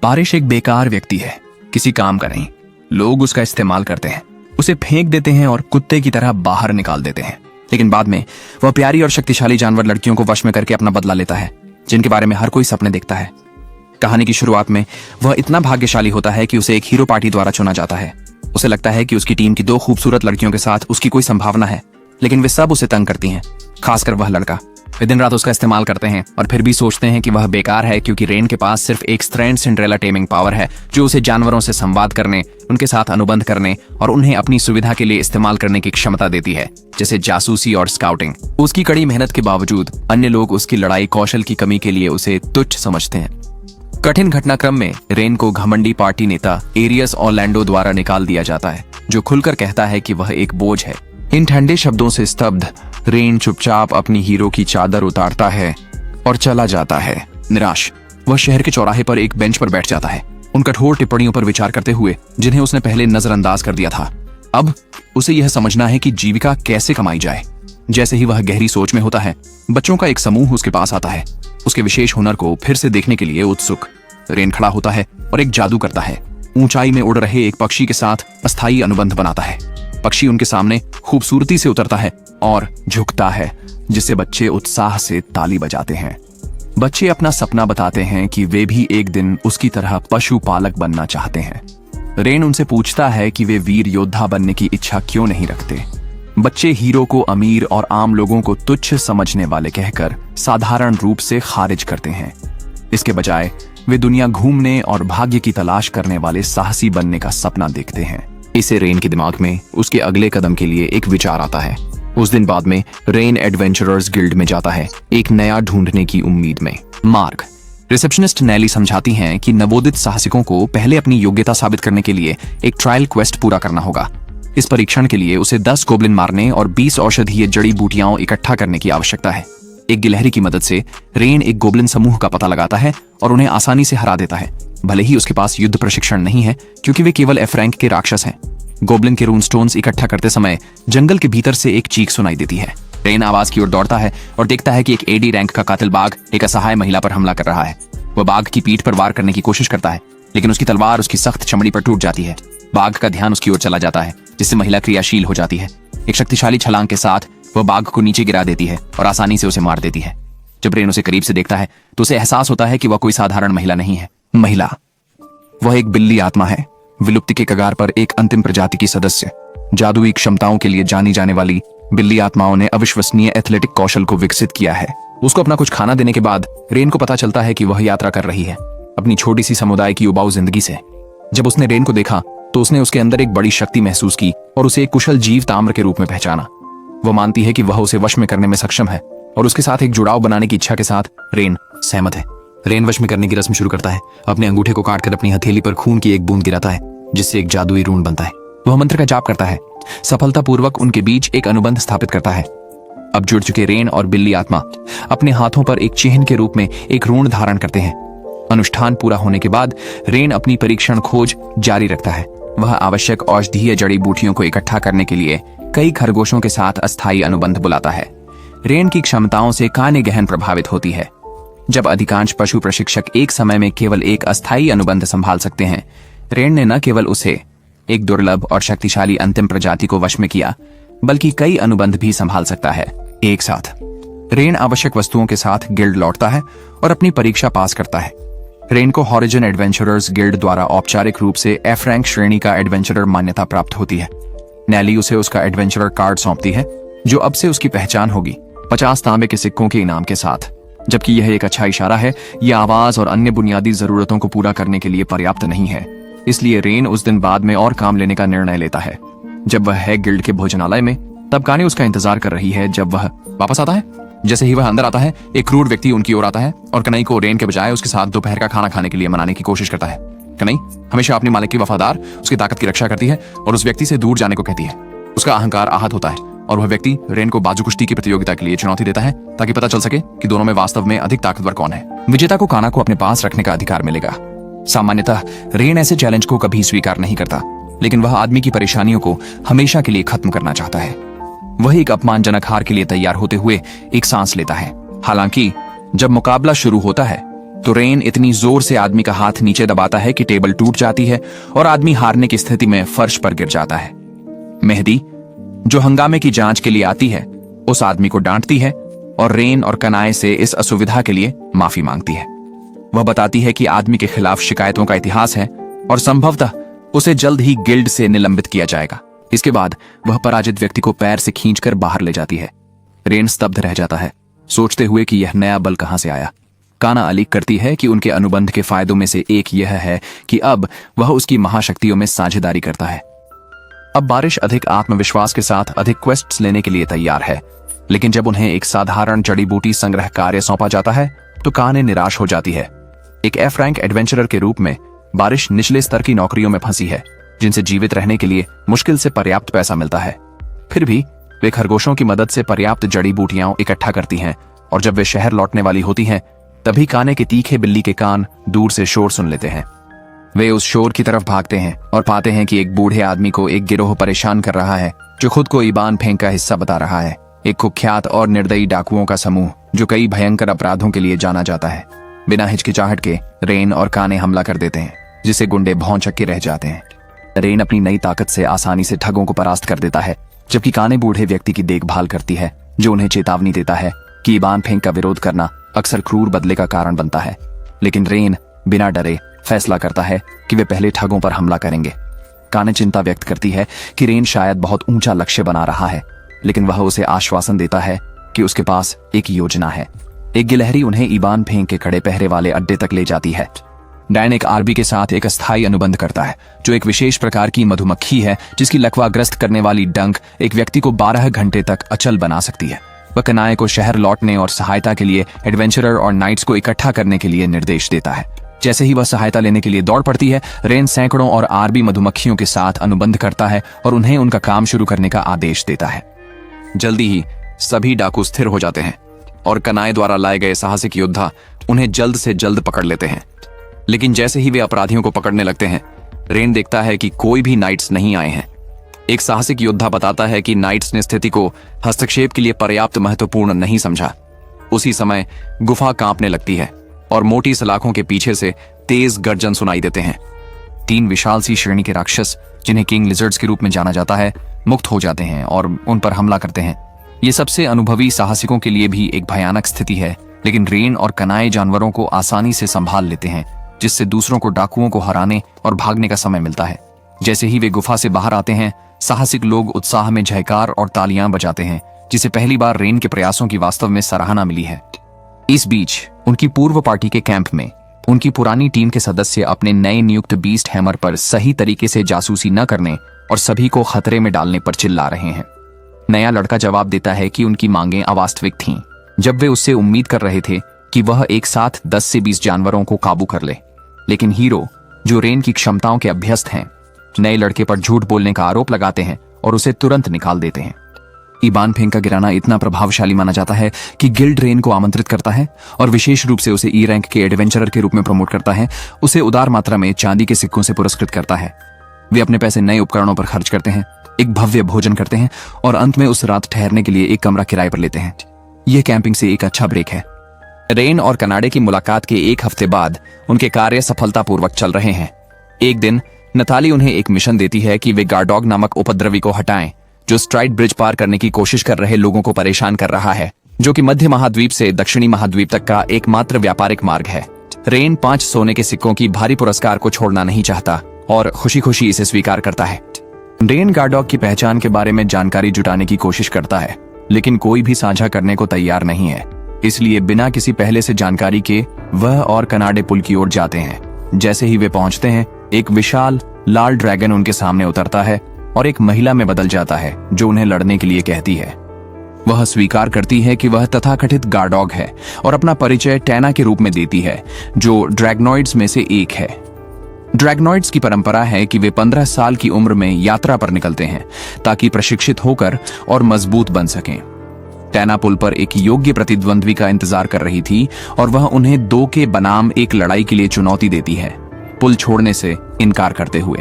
पारिश एक बेकार व्यक्ति है, किसी काम का नहीं। लोग उसका इस्तेमाल करते हैं, उसे फेंक देते हैं और कुत्ते की तरह बाहर निकाल देते हैं। लेकिन बाद में वह प्यारी और शक्तिशाली जानवर लड़कियों को वश में करके अपना बदला लेता है, जिनके बारे में हर कोई सपने देखता है। कहानी की शुरुआत में वह इतना भाग्यशाली होता है कि उसे एक हीरो पार्टी द्वारा चुना जाता है। उसे लगता है कि उसकी टीम की 2 खूबसूरत लड़कियों के साथ उसकी कोई संभावना है, लेकिन वे सब उसे तंग करती हैं, खासकर वह लड़का। वे दिन रात उसका इस्तेमाल करते हैं और फिर भी सोचते हैं कि वह बेकार है, क्योंकि रेन के पास सिर्फ एक स्ट्रेंड सिंड्रेला टेमिंग पावर है, जो उसे जानवरों से संवाद करने, उनके साथ अनुबंध करने और उन्हें अपनी सुविधा के लिए इस्तेमाल करने की क्षमता देती है, जैसे जासूसी और स्काउटिंग। उसकी कड़ी मेहनत के बावजूद अन्य लोग उसकी लड़ाई कौशल की कमी के लिए उसे तुच्छ समझते हैं। कठिन घटनाक्रम में रेन को घमंडी पार्टी नेता एरियस ऑर्लैंडो द्वारा निकाल दिया जाता है, जो खुलकर कहता है कि वह एक बोझ है। इन ठंडे शब्दों से स्तब्ध रेन चुपचाप अपनी हीरो की चादर उतारता है और चला जाता है। निराश वह शहर के चौराहे पर एक बेंच पर बैठ जाता है, उन कठोर टिप्पणियों पर विचार करते हुए जिन्हें उसने पहले नजरअंदाज कर दिया था। अब उसे यह समझना है कि जीविका कैसे कमाई जाए। जैसे ही वह गहरी सोच में होता है, बच्चों का एक समूह उसके पास आता है, उसके विशेष हुनर को फिर से देखने के लिए उत्सुक। रेन खड़ा होता है और एक जादू करता है। ऊंचाई में उड़ रहे एक पक्षी के साथ अस्थायी अनुबंध बनाता है। पक्षी उनके सामने खूबसूरती से उतरता है और झुकता है, जिससे बच्चे उत्साह से ताली बजाते हैं। बच्चे अपना सपना बताते हैं कि वे भी एक दिन उसकी तरह पशुपालक बनना चाहते हैं। रेन उनसे पूछता है कि वे वीर योद्धा बनने की इच्छा क्यों नहीं रखते। बच्चे हीरो को अमीर और आम लोगों को तुच्छ समझने वाले कहकर साधारण रूप से खारिज करते हैं। इसके बजाय वे दुनिया घूमने और भाग्य की तलाश करने वाले साहसी बनने का सपना देखते हैं। इसे रेन के दिमाग में उसके अगले कदम के लिए एक विचार आता है। उस दिन बाद में रेन एडवेंचरर्स गिल्ड में जाता है, एक नया ढूंढने की उम्मीद में। मार्ग रिसेप्शनिस्ट नैली समझाती हैं कि नवोदित साहसिकों को पहले अपनी योग्यता साबित करने के लिए एक ट्रायल क्वेस्ट पूरा करना होगा। इस परीक्षण के लिए उसे 10 गोब्लिन मारने और 20 औषधीय जड़ी बूटियां इकट्ठा करने की आवश्यकता है। एक गिलहरी की मदद से रेन एक गोब्लिन समूह का पता लगाता है और उन्हें आसानी से हरा देता है, भले ही उसके पास युद्ध प्रशिक्षण नहीं है, क्योंकि वे केवल एफ रैंक के राक्षस हैं। गोब्लिन के रून स्टोन्स इकट्ठा करते समय जंगल के भीतर से एक चीख सुनाई देती है। रेन आवाज की ओर दौड़ता है और देखता है कि एक एडी रैंक का कातिल बाघ एक असहाय महिला पर हमला कर रहा है। वह बाघ की पीठ पर वार करने की कोशिश करता है, लेकिन उसकी तलवार उसकी सख्त चमड़ी पर टूट जाती है। बाघ का ध्यान उसकी ओर चला जाता है, जिससे महिला क्रियाशील हो जाती है। एक शक्तिशाली छलांग के साथ वह बाघ को नीचे गिरा देती है और आसानी से उसे मार देती है। जब रेन उसे करीब से देखता है तो उसे एहसास होता है कि वह कोई साधारण महिला नहीं है। महिला वह एक बिल्ली आत्मा है, विलुप्ति के कगार पर एक अंतिम प्रजाति की सदस्य। जादुई क्षमताओं के लिए जानी जाने वाली बिल्ली आत्माओं ने अविश्वसनीय एथलेटिक कौशल को विकसित किया है। उसको अपना कुछ खाना देने के बाद रेन को पता चलता है कि वह यात्रा कर रही है अपनी छोटी सी समुदाय की उबाऊ जिंदगी से। जब उसने रेन को देखा तो उसने उसके अंदर एक बड़ी शक्ति महसूस की और उसे एक कुशल जीव ताम्र के रूप में पहचाना। वह मानती है कि वह उसे वश में करने में सक्षम है और उसके साथ एक जुड़ाव बनाने की इच्छा के साथ रेन सहमत है। रेन वश में करने की रस्म शुरू करता है। अपने अंगूठे को काटकर अपनी हथेली पर खून की एक बूंद गिराता है, जिससे एक जादुई रून बनता है। वह मंत्र का जाप करता है, सफलतापूर्वक उनके बीच एक अनुबंध स्थापित करता है। अब जुड़ चुके रेन और बिल्ली आत्मा अपने हाथों पर एक चिन्ह के रूप में एक रून धारण करते हैं। अनुष्ठान पूरा होने के बाद रेन अपनी परीक्षण खोज जारी रखता है। वह आवश्यक औषधीय जड़ी बूटियों को इकट्ठा करने के लिए कई खरगोशों के साथ अस्थायी अनुबंध बुलाता है। रेन की क्षमताओं से काने गहन प्रभावित होती है। जब अधिकांश पशु प्रशिक्षक एक समय में केवल एक अस्थायी अनुबंध संभाल सकते हैं, रेन ने न केवल उसे एक दुर्लभ और शक्तिशाली अंतिम प्रजाति को वश में किया, बल्कि कई अनुबंध भी संभाल सकता है एक साथ। रेन आवश्यक वस्तुओं के साथ गिल्ड लौटता है और अपनी परीक्षा पास करता है। रेन को हॉरिजन एडवेंचरर्स गिल्ड द्वारा औपचारिक रूप से एफ रैंक श्रेणी का एडवेंचरर मान्यता प्राप्त होती है। नैली उसे उसका एडवेंचरर कार्ड सौंपती है, जो अब से उसकी पहचान होगी, 50 तांबे के सिक्कों के इनाम के साथ। जबकि यह एक अच्छा इशारा है, यह आवाज और अन्य बुनियादी जरूरतों को पूरा करने के लिए पर्याप्त नहीं है। इसलिए रेन उस दिन बाद में और काम लेने का निर्णय लेता है। जब वह है गिल्ड के भोजनालय में, तब काने उसका इंतजार कर रही है। जब वह वापस आता है, जैसे ही वह अंदर आता है, एक क्रूर व्यक्ति उनकी ओर आता है और कनई को रेन के बजाय उसके साथ दोपहर का खाना खाने के लिए मनाने की कोशिश करता है। कनई हमेशा अपने मालिक की वफादार, उसकी ताकत की रक्षा करती है और उस व्यक्ति से दूर जाने को कहती है। उसका अहंकार आहत होता है और वह व्यक्ति रेन को बाजू कुश्ती की प्रतियोगिता के लिए चुनौती देता है, ताकि पता चल सके कि दोनों में वास्तव में अधिक ताकतवर कौन है। विजेता को काना को अपने पास रखने का अधिकार मिलेगा। सामान्यतः रेन ऐसे चैलेंज को कभी स्वीकार नहीं करता, लेकिन वह आदमी की परेशानियों को हमेशा के लिए खत्म करना चाहता है। वह एक अपमानजनक हार के लिए तैयार होते हुए एक सांस लेता है। हालांकि जब मुकाबला शुरू होता है, तो रेन इतनी जोर से आदमी का हाथ नीचे दबाता है कि टेबल टूट जाती है और आदमी हारने की स्थिति में फर्श पर गिर जाता है। मेहदी, जो हंगामे की जांच के लिए आती है, उस आदमी को डांटती है और रेन और कनाए से इस असुविधा के लिए माफी मांगती है। वह बताती है कि आदमी के खिलाफ शिकायतों का इतिहास है और संभवतः उसे जल्द ही गिल्ड से निलंबित किया जाएगा। इसके बाद वह पराजित व्यक्ति को पैर से खींचकर बाहर ले जाती है। रेन स्तब्ध रह जाता है, सोचते हुए कि यह नया बल कहां से आया। काना अलीक करती है कि उनके अनुबंध के फायदों में से एक यह है कि अब वह उसकी महाशक्तियों में साझेदारी करता है। अब बारिश अधिक आत्मविश्वास के साथ अधिक क्वेस्ट्स लेने के लिए तैयार है, लेकिन जब उन्हें एक साधारण जड़ी बूटी संग्रह कार्य सौंपा जाता है तो काने निराश हो जाती है। एक एफ रैंक एडवेंचरर के रूप में बारिश निचले स्तर की नौकरियों में फंसी है, जिनसे जीवित रहने के लिए मुश्किल से पर्याप्त पैसा मिलता है। फिर भी वे खरगोशों की मदद से पर्याप्त जड़ी बूटियां इकट्ठा करती हैं और जब वे शहर लौटने वाली होती हैं तभी काने के तीखे बिल्ली के कान दूर से शोर सुन लेते हैं। वे उस शोर की तरफ भागते हैं और पाते हैं कि एक बूढ़े आदमी को एक गिरोह परेशान कर रहा है, जो खुद को ईबान फेंक का हिस्सा बता रहा है। एक कुख्यात और निर्दयी डाकुओं का समूह जो कई भयंकर अपराधों के लिए जाना जाता है। बिना हिचकिचाहट के रेन और काने हमला कर देते हैं, जिसे गुंडे भौंचक के रह जाते हैं। रेन अपनी नई ताकत से आसानी से ठगों को परास्त कर देता है, जबकि काने बूढ़े व्यक्ति की देखभाल करती है, जो उन्हें चेतावनी देता है कि ईबान फेंक का विरोध करना अक्सर क्रूर बदले का कारण बनता है। लेकिन रेन बिना डरे फैसला करता है कि वे पहले ठगों पर हमला करेंगे। काने चिंता व्यक्त करती है कि रेन शायद बहुत ऊंचा लक्ष्य बना रहा है, लेकिन वह उसे आश्वासन देता है कि उसके पास एक योजना है। एक गिलहरी उन्हें ईबान फेंक के खड़े पहरे वाले अड्डे तक ले जाती है। डैन एक आरबी के साथ एक अस्थायी अनुबंध करता है, जो एक विशेष प्रकार की मधुमक्खी है जिसकी लकवाग्रस्त करने वाली डंक एक व्यक्ति को 12 घंटे तक अचल बना सकती है। वह कनाए को शहर लौटने और सहायता के लिए एडवेंचरर और नाइट्स को इकट्ठा करने के लिए निर्देश देता है। जैसे ही वह सहायता लेने के लिए दौड़ पड़ती है, रेन सैकड़ों और आरबी मधुमक्खियों के साथ अनुबंध करता है और उन्हें उनका काम शुरू करने का आदेश देता है। जल्दी ही सभी डाकू स्थिर हो जाते हैं और कनाए द्वारा लाए गए साहसिक योद्धा उन्हें जल्द से जल्द पकड़ लेते हैं। लेकिन जैसे ही वे अपराधियों को पकड़ने लगते हैं, रेन देखता है कि कोई भी नाइट्स नहीं आए हैं। एक साहसिक योद्धा बताता है कि नाइट्स ने स्थिति को हस्तक्षेप के लिए पर्याप्त महत्वपूर्ण नहीं समझा। उसी समय गुफा कांपने लगती है और मोटी सलाखों के पीछे से तेज गर्जन सुनाई देते हैं। 3 विशाल सी श्रेणी के राक्षस, जिन्हें किंग लिजर्ड्स के रूप में जाना जाता है, मुक्त हो जाते हैं और उन पर हमला करते हैं। ये सबसे अनुभवी साहसिकों के लिए भी एक भयानक स्थिति है, लेकिन रेन और कनाए जानवरों को आसानी से संभाल लेते हैं, जिससे दूसरों को डाकुओं को हराने और भागने का समय मिलता है। जैसे ही वे गुफा से बाहर आते हैं, साहसिक लोग उत्साह में जयकार और तालियां बजाते हैं, जिसे पहली बार रेन के प्रयासों की वास्तव में सराहना मिली है। इस बीच उनकी पूर्व पार्टी के कैंप में उनकी पुरानी टीम के सदस्य अपने नए नियुक्त बीस्ट हैमर पर सही तरीके से जासूसी न करने और सभी को खतरे में डालने पर चिल्ला रहे हैं। नया लड़का जवाब देता है कि उनकी मांगें अवास्तविक थीं, जब वे उससे उम्मीद कर रहे थे कि वह एक साथ 10 से 20 जानवरों को काबू कर ले। लेकिन हीरो, जो रेन की क्षमताओं के अभ्यस्त हैं, नए लड़के पर झूठ बोलने का आरोप लगाते हैं और उसे तुरंत निकाल देते हैं। ईबान फेंक का गिराना इतना प्रभावशाली माना जाता है कि गिल्ड रेन को आमंत्रित करता है और विशेष रूप से उसे ई रैंक के एडवेंचरर के रूप में प्रमोट करता है। उसे उदार मात्रा में चांदी के सिक्कों से पुरस्कृत करता है। वे अपने पैसे नए उपकरणों पर खर्च करते हैं, एक भव्य भोजन करते हैं और अंत में उस रात ठहरने के लिए एक कमरा किराए पर लेते हैं। यह कैंपिंग से एक अच्छा ब्रेक है। रेन और कनाडे की मुलाकात के 1 हफ्ते बाद उनके कार्य सफलतापूर्वक चल रहे हैं। एक दिन नताली उन्हें एक मिशन देती है कि वे गार्डॉग नामक उपद्रवी को हटाएं, जो स्ट्राइड ब्रिज पार करने की कोशिश कर रहे लोगों को परेशान कर रहा है, जो कि मध्य महाद्वीप से दक्षिणी महाद्वीप तक का एकमात्र व्यापारिक मार्ग है। रेन 5 सोने के सिक्कों की भारी पुरस्कार को छोड़ना नहीं चाहता और खुशी खुशी इसे स्वीकार करता है। रेन गार्डॉग की पहचान के बारे में जानकारी जुटाने की कोशिश करता है, लेकिन कोई भी साझा करने को तैयार नहीं है। इसलिए बिना किसी पहले से जानकारी के वह और कनाडे पुल की ओर जाते हैं। जैसे ही वे पहुंचते हैं, एक विशाल लाल ड्रैगन उनके सामने उतरता है और एक महिला में बदल जाता है, जो उन्हें लड़ने के लिए कहती है। वह स्वीकार करती है कि वह तथाकथित गार्डॉग है और अपना परिचय टैना के रूप में देती है, जो ड्रैगनॉइड्स में से एक है। ड्रैगनॉइड्स की परंपरा है कि वे 15 साल की उम्र में यात्रा पर निकलते हैं ताकि प्रशिक्षित होकर और मजबूत बन सकें। टैना पुल पर एक योग्य प्रतिद्वंद्वी का इंतजार कर रही थी और वह उन्हें 2 के बनाम एक लड़ाई के लिए चुनौती देती है, पुल छोड़ने से इनकार करते हुए।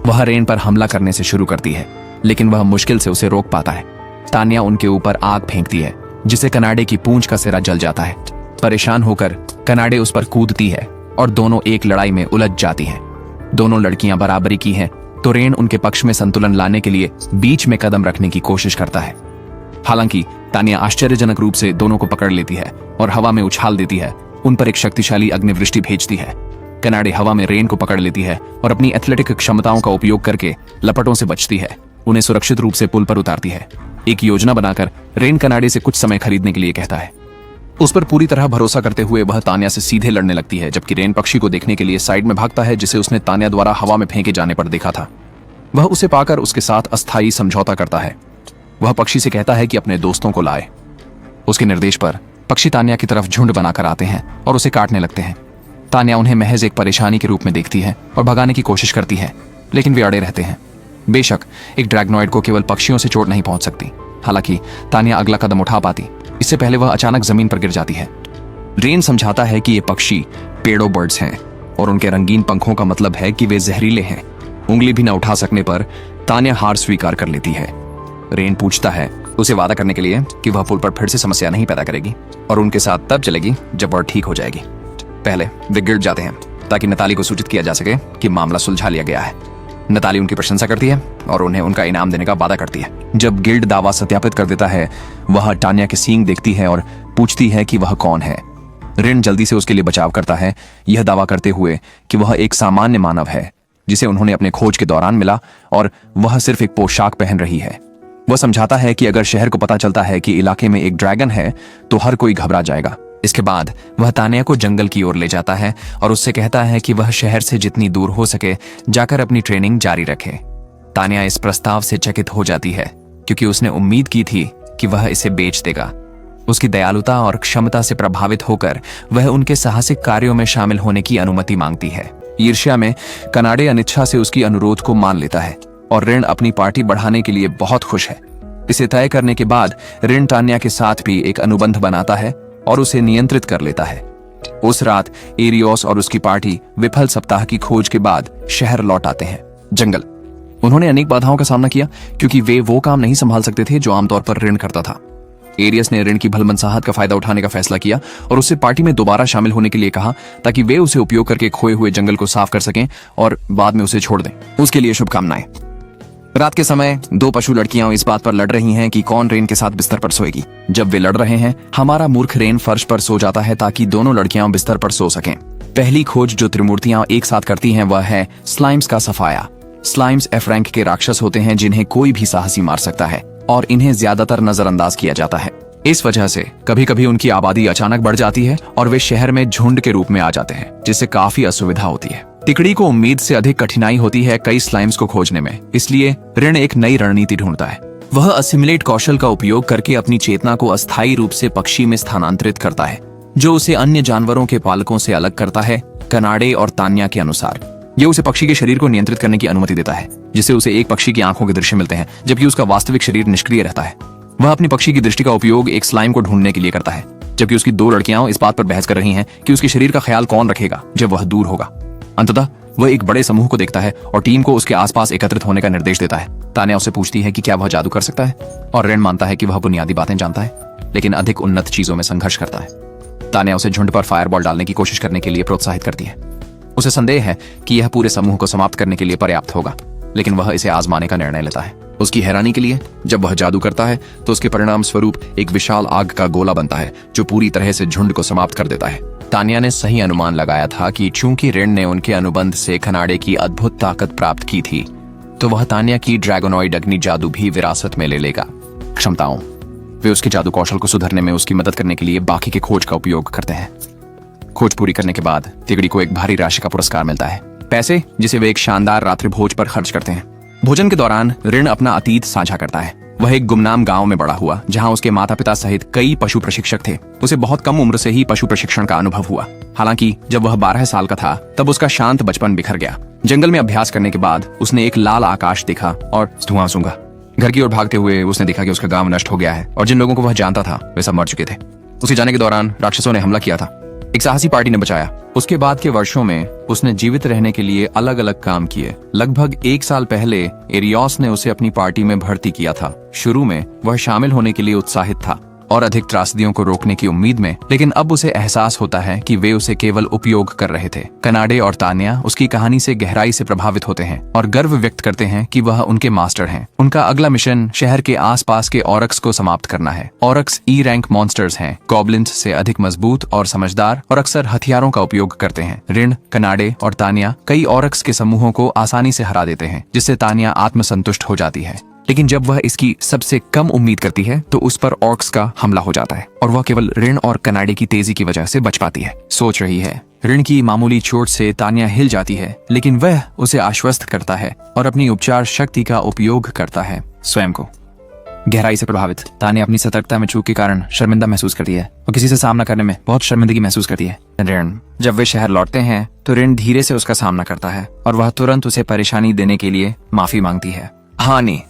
वह रेन पर हमला करने से शुरू करती है, लेकिन वह मुश्किल से उसे रोक पाता है। तान्या उनके ऊपर आग फेंकती है, जिसे कनाडे की पूंछ का सिरा जल जाता है। परेशान होकर कनाडे उस पर कूदती है और दोनों एक लड़ाई में उलझ जाती हैं। दोनों लड़कियां बराबरी की हैं, तो रेन उनके पक्ष में संतुलन लाने के लिए बीच में कदम रखने की कोशिश करता है। हालांकि तानिया आश्चर्यजनक रूप से दोनों को पकड़ लेती है और हवा में उछाल देती है, उन पर एक शक्तिशाली अग्निवृष्टि भेजती है। कनाडे हवा में रेन को पकड़ लेती है और अपनी एथलेटिक क्षमताओं का उपयोग करके लपटों से बचती है, उन्हें सुरक्षित रूप से पुल पर उतारती है। एक योजना बनाकर रेन कनाडे से कुछ समय खरीदने के लिए कहता है। उस पर पूरी तरह भरोसा करते हुए वह तानिया से सीधे लड़ने लगती है, जबकि रेन पक्षी को देखने के लिए साइड में भागता है, जिसे उसने तानिया द्वारा हवा में फेंके जाने पर देखा था। वह उसे पाकर उसके साथ अस्थायी समझौता करता है। वह पक्षी से कहता है कि अपने दोस्तों को लाए। उसके निर्देश पर पक्षी तानिया की तरफ झुंड बनाकर आते हैं और उसे काटने लगते हैं। तानिया उन्हें महज एक परेशानी के रूप में देखती है और भगाने की कोशिश करती है, लेकिन वे अड़े रहते हैं। बेशक एक ड्रैगनॉइड को केवल पक्षियों से चोट नहीं पहुंच सकती। हालांकि तानिया अगला कदम उठा पाती, इससे पहले वह अचानक जमीन पर गिर जाती है। रेन समझाता है कि ये पक्षी पेड़ो बर्ड्स हैं और उनके रंगीन पंखों का मतलब है कि वे जहरीले हैं। उंगली भी न उठा सकने पर तानिया हार स्वीकार कर लेती है। रेन पूछता है उसे वादा करने के लिए कि वह पुल पर फिर से समस्या नहीं पैदा करेगी और उनके साथ तब चलेगी जब वह ठीक हो जाएगी। पहले वे गिर जाते हैं ताकि नताली को सूचित किया जा सके कि मामला सुलझा लिया गया है। नताली उनकी प्रशंसा करती है और उन्हें उनका इनाम देने का वादा करती है। जब गिल्ड दावा सत्यापित कर देता है, वह तानिया के सींग देखती है और पूछती है कि वह कौन है। रेन जल्दी से उसके लिए बचाव करता है, यह दावा करते हुए कि वह एक सामान्य मानव है जिसे उन्होंने अपने खोज के दौरान मिला और वह सिर्फ एक पोशाक पहन रही है। वह समझाता है कि अगर शहर को पता चलता है कि इलाके में एक ड्रैगन है तो हर कोई घबरा जाएगा। इसके बाद वह तानिया को जंगल की ओर ले जाता है और उससे कहता है कि वह शहर से जितनी दूर हो सके जाकर अपनी ट्रेनिंग जारी रखे। तानिया इस प्रस्ताव से चकित हो जाती है क्योंकि उसने उम्मीद की थी कि वह इसे बेच देगा। उसकी दयालुता और क्षमता से प्रभावित होकर वह उनके साहसिक कार्यों में शामिल होने की अनुमति मांगती है। ईर्ष्या में कनाडे अनिच्छा से उसकी अनुरोध को मान लेता है और रेन अपनी पार्टी बढ़ाने के लिए बहुत खुश है। इसे तय करने के बाद रेन तानिया के साथ भी एक अनुबंध बनाता है और उसे नियंत्रित कर लेता है। उस रात एरियोस और उसकी पार्टी विफल सप्ताह की खोज के बाद शहर लौट आते हैं। जंगल। उन्होंने अनेक बाधाओं का सामना किया क्योंकि वे वो काम नहीं संभाल सकते थे जो आमतौर पर रेन करता था। एरियस ने रेन की भलमनसाहत का फायदा उठाने का फैसला किया और उससे पार्टी में दोबारा शामिल होने के लिए कहा ताकि वे उसे उपयोग करके खोए हुए जंगल को साफ कर सकें और बाद में उसे छोड़ दें। उसके लिए शुभकामनाएं। रात के समय दो पशु लड़कियां इस बात पर लड़ रही हैं कि कौन रेन के साथ बिस्तर पर सोएगी। जब वे लड़ रहे हैं, हमारा मूर्ख रेन फर्श पर सो जाता है ताकि दोनों लड़कियां बिस्तर पर सो सकें। पहली खोज जो त्रिमूर्तियां एक साथ करती हैं वह है स्लाइम्स का सफाया। स्लाइम्स एफ रैंक के राक्षस होते हैं जिन्हें कोई भी साहसी मार सकता है और इन्हें ज्यादातर नजरअंदाज किया जाता है। इस वजह से कभी कभी उनकी आबादी अचानक बढ़ जाती है और वे शहर में झुंड के रूप में आ जाते हैं, जिससे काफी असुविधा होती है। तिकड़ी को उम्मीद से अधिक कठिनाई होती है कई स्लाइम्स को खोजने में, इसलिए रेन एक नई रणनीति ढूंढता है। वह असिमिलेट कौशल का उपयोग करके अपनी चेतना को अस्थायी रूप से पक्षी में स्थानांतरित करता है, जो उसे अन्य जानवरों के पालकों से अलग करता है। कनाडे और तानिया के अनुसार यह उसे पक्षी के शरीर को नियंत्रित करने की अनुमति देता है, जिससे उसे एक पक्षी की आंखों के दृश्य मिलते हैं जबकि उसका वास्तविक शरीर निष्क्रिय रहता है। वह अपनी पक्षी की दृष्टि का उपयोग एक स्लाइम को ढूंढने के लिए करता है, जबकि उसकी दो लड़कियां इस बात पर बहस कर रही हैं कि उसके शरीर का ख्याल कौन रखेगा जब वह दूर होगा। अंततः वह एक बड़े समूह को देखता है और टीम को उसके आसपास एकत्रित होने का निर्देश देता है। तानिया उससे पूछती है कि क्या वह जादू कर सकता है और रेन मानता है कि वह बुनियादी बातें जानता है लेकिन अधिक उन्नत चीजों में संघर्ष करता है। तानिया उसे झुंड पर फायरबॉल डालने की कोशिश करने के लिए प्रोत्साहित करती है। उसे संदेह है कि यह पूरे समूह को समाप्त करने के लिए पर्याप्त होगा, लेकिन वह इसे आजमाने का निर्णय लेता है। उसकी हैरानी के लिए जब वह जादू करता है तो उसके परिणाम स्वरूप एक विशाल आग का गोला बनता है जो पूरी तरह से झुंड को समाप्त कर देता है। तानिया ने सही अनुमान लगाया था कि चूंकि रेन ने उनके अनुबंध से कनाडे की अद्भुत ताकत प्राप्त की थी, तो वह तानिया की ड्रैगोनॉइड अग्नि जादू भी विरासत में ले लेगा। क्षमताओं। वे उसके जादू कौशल को सुधरने में उसकी मदद करने के लिए बाकी के खोज का उपयोग करते हैं। खोज पूरी करने के बाद तिगड़ी को एक भारी राशि का पुरस्कार मिलता है, पैसे जिसे वे एक शानदार रात्रि भोज पर खर्च करते हैं। भोजन के दौरान रेन अपना अतीत साझा करता है। वह एक गुमनाम गांव में बड़ा हुआ जहां उसके माता पिता सहित कई पशु प्रशिक्षक थे। उसे बहुत कम उम्र से ही पशु प्रशिक्षण का अनुभव हुआ। हालांकि जब वह 12 साल का था तब उसका शांत बचपन बिखर गया। जंगल में अभ्यास करने के बाद उसने एक लाल आकाश देखा और धुआं सूंघा। घर की ओर भागते हुए उसने देखा कि उसका गांव नष्ट हो गया है और जिन लोगों को वह जानता था वे सब मर चुके थे। उसके जाने के दौरान राक्षसों ने हमला किया था। एक साहसी पार्टी ने बचाया। उसके बाद के वर्षों में उसने जीवित रहने के लिए अलग अलग काम किए। लगभग 1 साल पहले एरियोस ने उसे अपनी पार्टी में भर्ती किया था। शुरू में वह शामिल होने के लिए उत्साहित था और अधिक त्रासदियों को रोकने की उम्मीद में, लेकिन अब उसे एहसास होता है कि वे उसे केवल उपयोग कर रहे थे। कनाडे और तान्या उसकी कहानी से गहराई से प्रभावित होते हैं और गर्व व्यक्त करते हैं कि वह उनके मास्टर हैं। उनका अगला मिशन शहर के आसपास के ऑरक्स को समाप्त करना है। ऑरक्स ई रैंक मॉन्स्टर्स हैं, गॉब्लिन्स से अधिक मजबूत और समझदार और अक्सर हथियारों का उपयोग करते हैं। ऋण, कनाडे और तान्या कई ऑरक्स के समूहों को आसानी से हरा देते हैं, जिससे तान्या आत्मसंतुष्ट हो जाती है। लेकिन जब वह इसकी सबसे कम उम्मीद करती है तो उस पर ऑर्क्स का हमला हो जाता है और वह केवल ऋण और कनाडे की तेजी की वजह से बच पाती है। सोच रही है। ऋण की मामूली चोट से तान्या हिल जाती है, लेकिन वह उसे आश्वस्त करता है और अपनी उपचार शक्ति का उपयोग करता है स्वयं को। गहराई से प्रभावित तान्या अपनी सतर्कता में चूक के कारण शर्मिंदा महसूस करती है और किसी से सामना करने में बहुत शर्मिंदगी महसूस करती है। ऋण, जब वे शहर लौटते हैं तो ऋण धीरे से उसका सामना करता है और वह तुरंत उसे परेशानी देने के लिए माफी मांगती है। हाँ नहीं,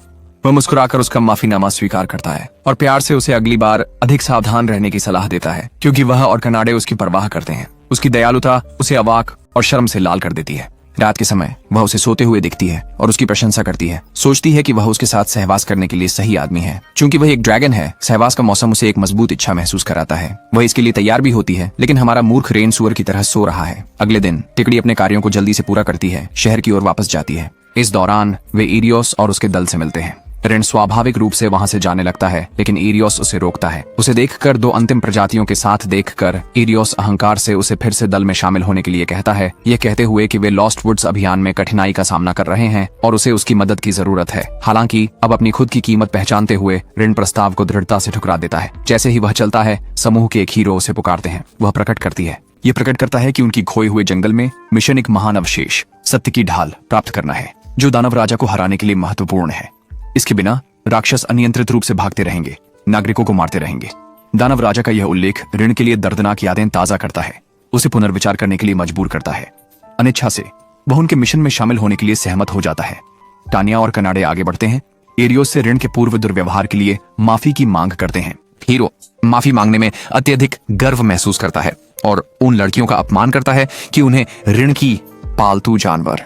वह मुस्कुराकर उसका माफीनामा स्वीकार करता है और प्यार से उसे अगली बार अधिक सावधान रहने की सलाह देता है, क्योंकि वह और कनाडे उसकी परवाह करते हैं। उसकी दयालुता उसे अवाक और शर्म से लाल कर देती है। रात के समय वह उसे सोते हुए दिखती है और उसकी प्रशंसा करती है। सोचती है कि वह उसके साथ सहवास करने के लिए सही आदमी है। चूंकि वह एक ड्रैगन है, सहवास का मौसम उसे एक मजबूत इच्छा महसूस कराता है। वह इसके लिए तैयार भी होती है, लेकिन हमारा मूर्ख रेन सुअर की तरह सो रहा है। अगले दिन टिकड़ी अपने कार्यों को जल्दी से पूरा करती है, शहर की ओर वापस जाती है। इस दौरान वे इरियोस और उसके दल से मिलते हैं। ऋण स्वाभाविक रूप से वहां से जाने लगता है, लेकिन इरियोस उसे रोकता है। उसे देखकर दो अंतिम प्रजातियों के साथ देखकर इरियोस अहंकार से उसे फिर से दल में शामिल होने के लिए कहता है, यह कहते हुए कि वे लॉस्ट वुड्स अभियान में कठिनाई का सामना कर रहे हैं और उसे उसकी मदद की जरूरत है। हालांकि अब अपनी खुद की कीमत पहचानते हुए ऋण प्रस्ताव को दृढ़ता से ठुकरा देता है। जैसे ही वह चलता है, समूह के एक हीरो उसे पुकारते हैं। वह प्रकट करती है। ये प्रकट करता है कि उनकी खोए हुए जंगल में मिशन एक महान अवशेष, सत्य की ढाल प्राप्त करना है, जो दानव राजा को हराने के लिए महत्वपूर्ण है। इसके बिना राक्षस अनियंत्रित रूप से भागते रहेंगे, नागरिकों को मारते रहेंगे। दानव राजा का यह उल्लेख ऋण के लिए दर्दनाक यादें ताजा करता है, उसे पुनर्विचार करने के लिए मजबूर करता है। अनिच्छा से वह उनके मिशन में शामिल होने के लिए सहमत हो जाता है। तान्या और कनाडे आगे बढ़ते हैं, एरियोस से ऋण के पूर्व दुर्व्यवहार के लिए माफी की मांग करते हैं। हीरो माफी मांगने में अत्यधिक गर्व महसूस करता है और उन लड़कियों का अपमान करता है कि उन्हें ऋण की पालतू जानवर।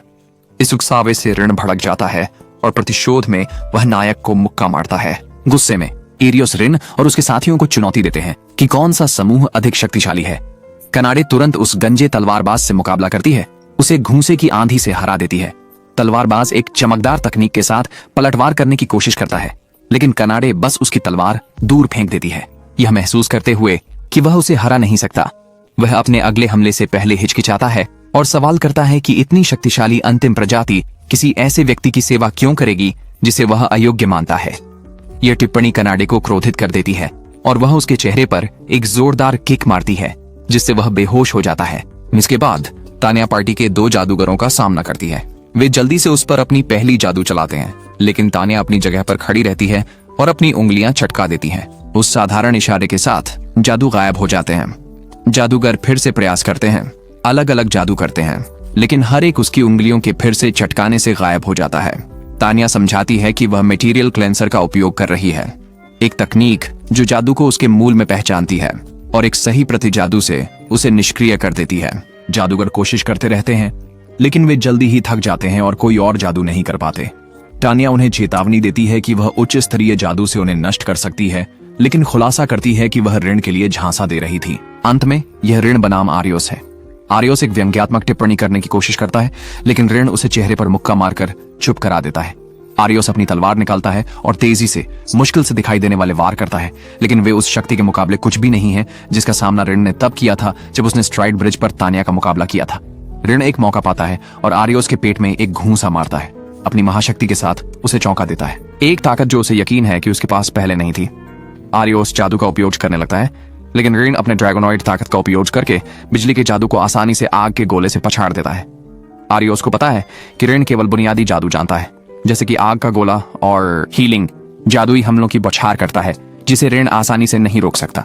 इस उकसावे से ऋण भड़क जाता है और प्रतिशोध में वह नायक को मुक्का मारता है। गुस्से में एरियोस ऋण और उसके साथियों को चुनौती देते हैं कि कौन सा समूह अधिक शक्तिशाली है। कनाडे तुरंत उस गंजे तलवारबाज से मुकाबला करती है, उसे घूंसे की आंधी से हरा देती है। तलवारबाज एक चमकदार तकनीक के साथ पलटवार करने की कोशिश करता है, लेकिन कनाडे बस उसकी तलवार दूर फेंक देती है, यह महसूस करते हुए कि वह उसे हरा नहीं सकता। वह अपने अगले हमले से पहले हिचकिचाता है और सवाल करता है कि इतनी शक्तिशाली अंतिम प्रजाति किसी ऐसे व्यक्ति की सेवा क्यों करेगी जिसे वह अयोग्य मानता है। यह टिप्पणी कनाडे को क्रोधित कर देती है और वह उसके चेहरे पर एक जोरदार किक मारती है, जिससे वह बेहोश हो जाता है। इसके बाद तान्या पार्टी के दो जादूगरों का सामना करती है। वे जल्दी से उस पर अपनी पहली जादू चलाते हैं, लेकिन तान्या अपनी जगह पर खड़ी रहती है और अपनी उंगलियां चटका देती हैं। उस साधारण इशारे के साथ जादू गायब हो जाते हैं। जादूगर फिर से प्रयास करते हैं, अलग अलग जादू करते हैं, लेकिन हर एक उसकी उंगलियों के फिर से चटकाने से गायब हो जाता है। तान्या समझाती है कि वह मटेरियल क्लेंसर का उपयोग कर रही है, एक तकनीक जो जादू को उसके मूल में पहचानती है और एक सही प्रति जादू से उसे निष्क्रिय कर देती है। जादूगर कोशिश करते रहते हैं, लेकिन वे जल्दी ही थक जाते हैं और कोई और जादू नहीं कर पाते। तान्या उन्हें चेतावनी देती है कि वह उच्च स्तरीय जादू से उन्हें नष्ट कर सकती है, लेकिन खुलासा करती है कि वह ऋण के लिए झांसा दे रही थी। अंत में यह ऋण बनाम आरियोस है। आरियोस एक व्यंग्यात्मक टिप्पणी करने की कोशिश करता है, लेकिन ऋण उसे चेहरे पर मुक्का मारकर चुप करा देता है। आरियोस अपनी तलवार निकालता है और तेजी से मुश्किल से दिखाई देने वाले वार करता है, लेकिन वे उस शक्ति के मुकाबले कुछ भी नहीं है जिसका सामना ऋण ने तब किया था जब उसने स्ट्राइड ब्रिज पर तान्या का मुकाबला किया था। ऋण एक मौका पाता है और आरियोस के पेट में एक घूंसा मारता है, अपनी महाशक्ति के साथ उसे चौंका देता है, एक ताकत जो उसे यकीन है कि उसके पास पहले नहीं थी। आरियोस जादू का उपयोग करने लगता है, लेकिन ऋण अपने ड्रैगोनॉइड ताकत का उपयोग करके बिजली के जादू को आसानी से आग के गोले से पछाड़ देता है। आरियोस को पता है कि ऋण केवल बुनियादी जादू जानता है, जैसे कि आग का गोला और हीलिंग जादुई हमलों की बौछार करता है, जिसे ऋण आसानी से नहीं रोक सकता।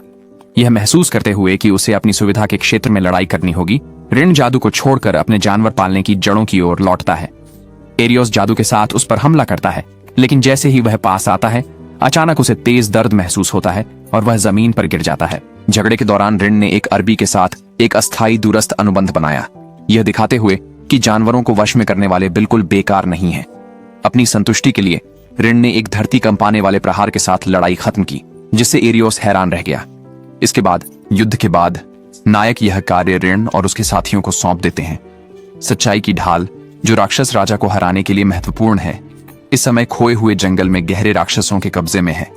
यह महसूस करते हुए कि उसे अपनी सुविधा के क्षेत्र में लड़ाई करनी होगी, ऋण जादू को छोड़कर अपने जानवर पालने की जड़ों की ओर लौटता है। एरियोस जादू के साथ उस पर हमला करता है, लेकिन जैसे ही वह पास आता है, अचानक उसे तेज दर्द महसूस होता है और वह जमीन पर गिर जाता है। झगड़े के दौरान ऋण ने एक अरबी के साथ एक अस्थायी दूरस्थ अनुबंध बनाया, यह दिखाते हुए कि जानवरों को वश में करने वाले बिल्कुल बेकार नहीं हैं। अपनी संतुष्टि के लिए ऋण ने एक धरती कंपाने वाले प्रहार के साथ लड़ाई खत्म की। जिससे एरियोस हैरान रह गया। इसके बाद युद्ध के बाद नायक यह कार्य ऋण और उसके साथियों को सौंप देते हैं। सच्चाई की ढाल जो राक्षस राजा को हराने के लिए महत्वपूर्ण है, इस समय खोए हुए जंगल में गहरे राक्षसों के कब्जे में है।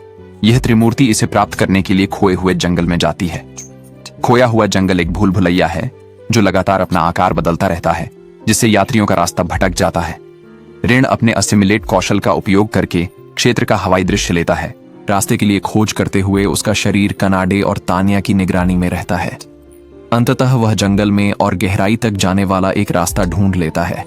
यह त्रिमूर्ति इसे प्राप्त करने के लिए खोए हुए जंगल में जाती है। खोया हुआ जंगल एक भूल भुलैया है जो लगातार अपना आकार बदलता रहता है, जिससे यात्रियों का रास्ता भटक जाता है। ऋण अपने असिमिलेट कौशल का उपयोग करके क्षेत्र का हवाई दृश्य लेता है। रास्ते के लिए खोज करते हुए उसका शरीर कनाडे और तानिया की निगरानी में रहता है। अंततः वह जंगल में और गहराई तक जाने वाला एक रास्ता ढूंढ लेता है,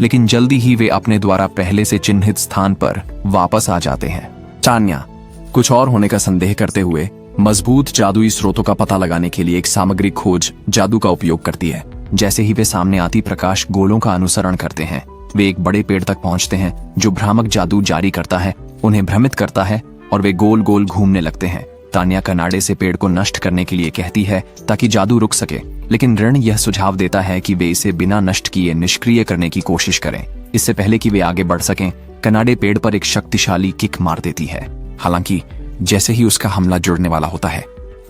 लेकिन जल्दी ही वे अपने द्वारा पहले से चिन्हित स्थान पर वापस आ जाते हैं। तानिया कुछ और होने का संदेह करते हुए मजबूत जादुई स्रोतों का पता लगाने के लिए एक सामग्री खोज जादू का उपयोग करती है। जैसे ही वे सामने आती प्रकाश गोलों का अनुसरण करते हैं, वे एक बड़े पेड़ तक पहुंचते हैं जो भ्रामक जादू जारी करता है, उन्हें भ्रमित करता है और वे गोल गोल घूमने लगते हैं। तानिया कनाडे से पेड़ को नष्ट करने के लिए कहती है ताकि जादू रुक सके, लेकिन ऋण यह सुझाव देता है कि वे इसे बिना नष्ट किए निष्क्रिय करने की कोशिश करें। इससे पहले कि वे आगे बढ़ सकें, कनाडे पेड़ पर एक शक्तिशाली किक मार देती है। हालांकि जैसे ही उसका हमला जुड़ने वाला होता है,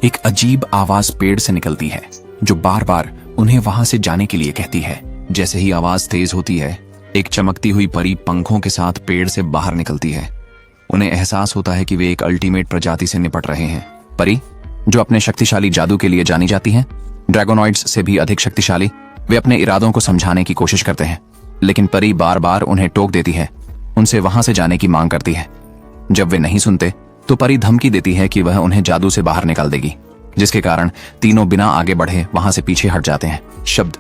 एक अजीब आवाज पेड़ से निकलती है जो बार बार उन्हें वहां से जाने के लिए कहती है। जैसे ही आवाज तेज होती है, एक चमकती हुई परी पंखों के साथ पेड़ से बाहर निकलती है। उन्हें एहसास होता है कि वे एक अल्टीमेट प्रजाति से निपट रहे हैं। परी जो अपने शक्तिशाली जादू के लिए जानी जाती हैं, ड्रैगोनॉइड्स से भी अधिक शक्तिशाली। वे अपने इरादों को समझाने की कोशिश करते हैं, लेकिन परी बार बार उन्हें टोक देती है, उनसे वहां से जाने की मांग करती है। जब वे नहीं सुनते तो परी धमकी देती है कि वह उन्हें जादू से बाहर निकाल देगी, जिसके कारण तीनों बिना आगे बढ़े वहां से पीछे हट जाते हैं। शब्द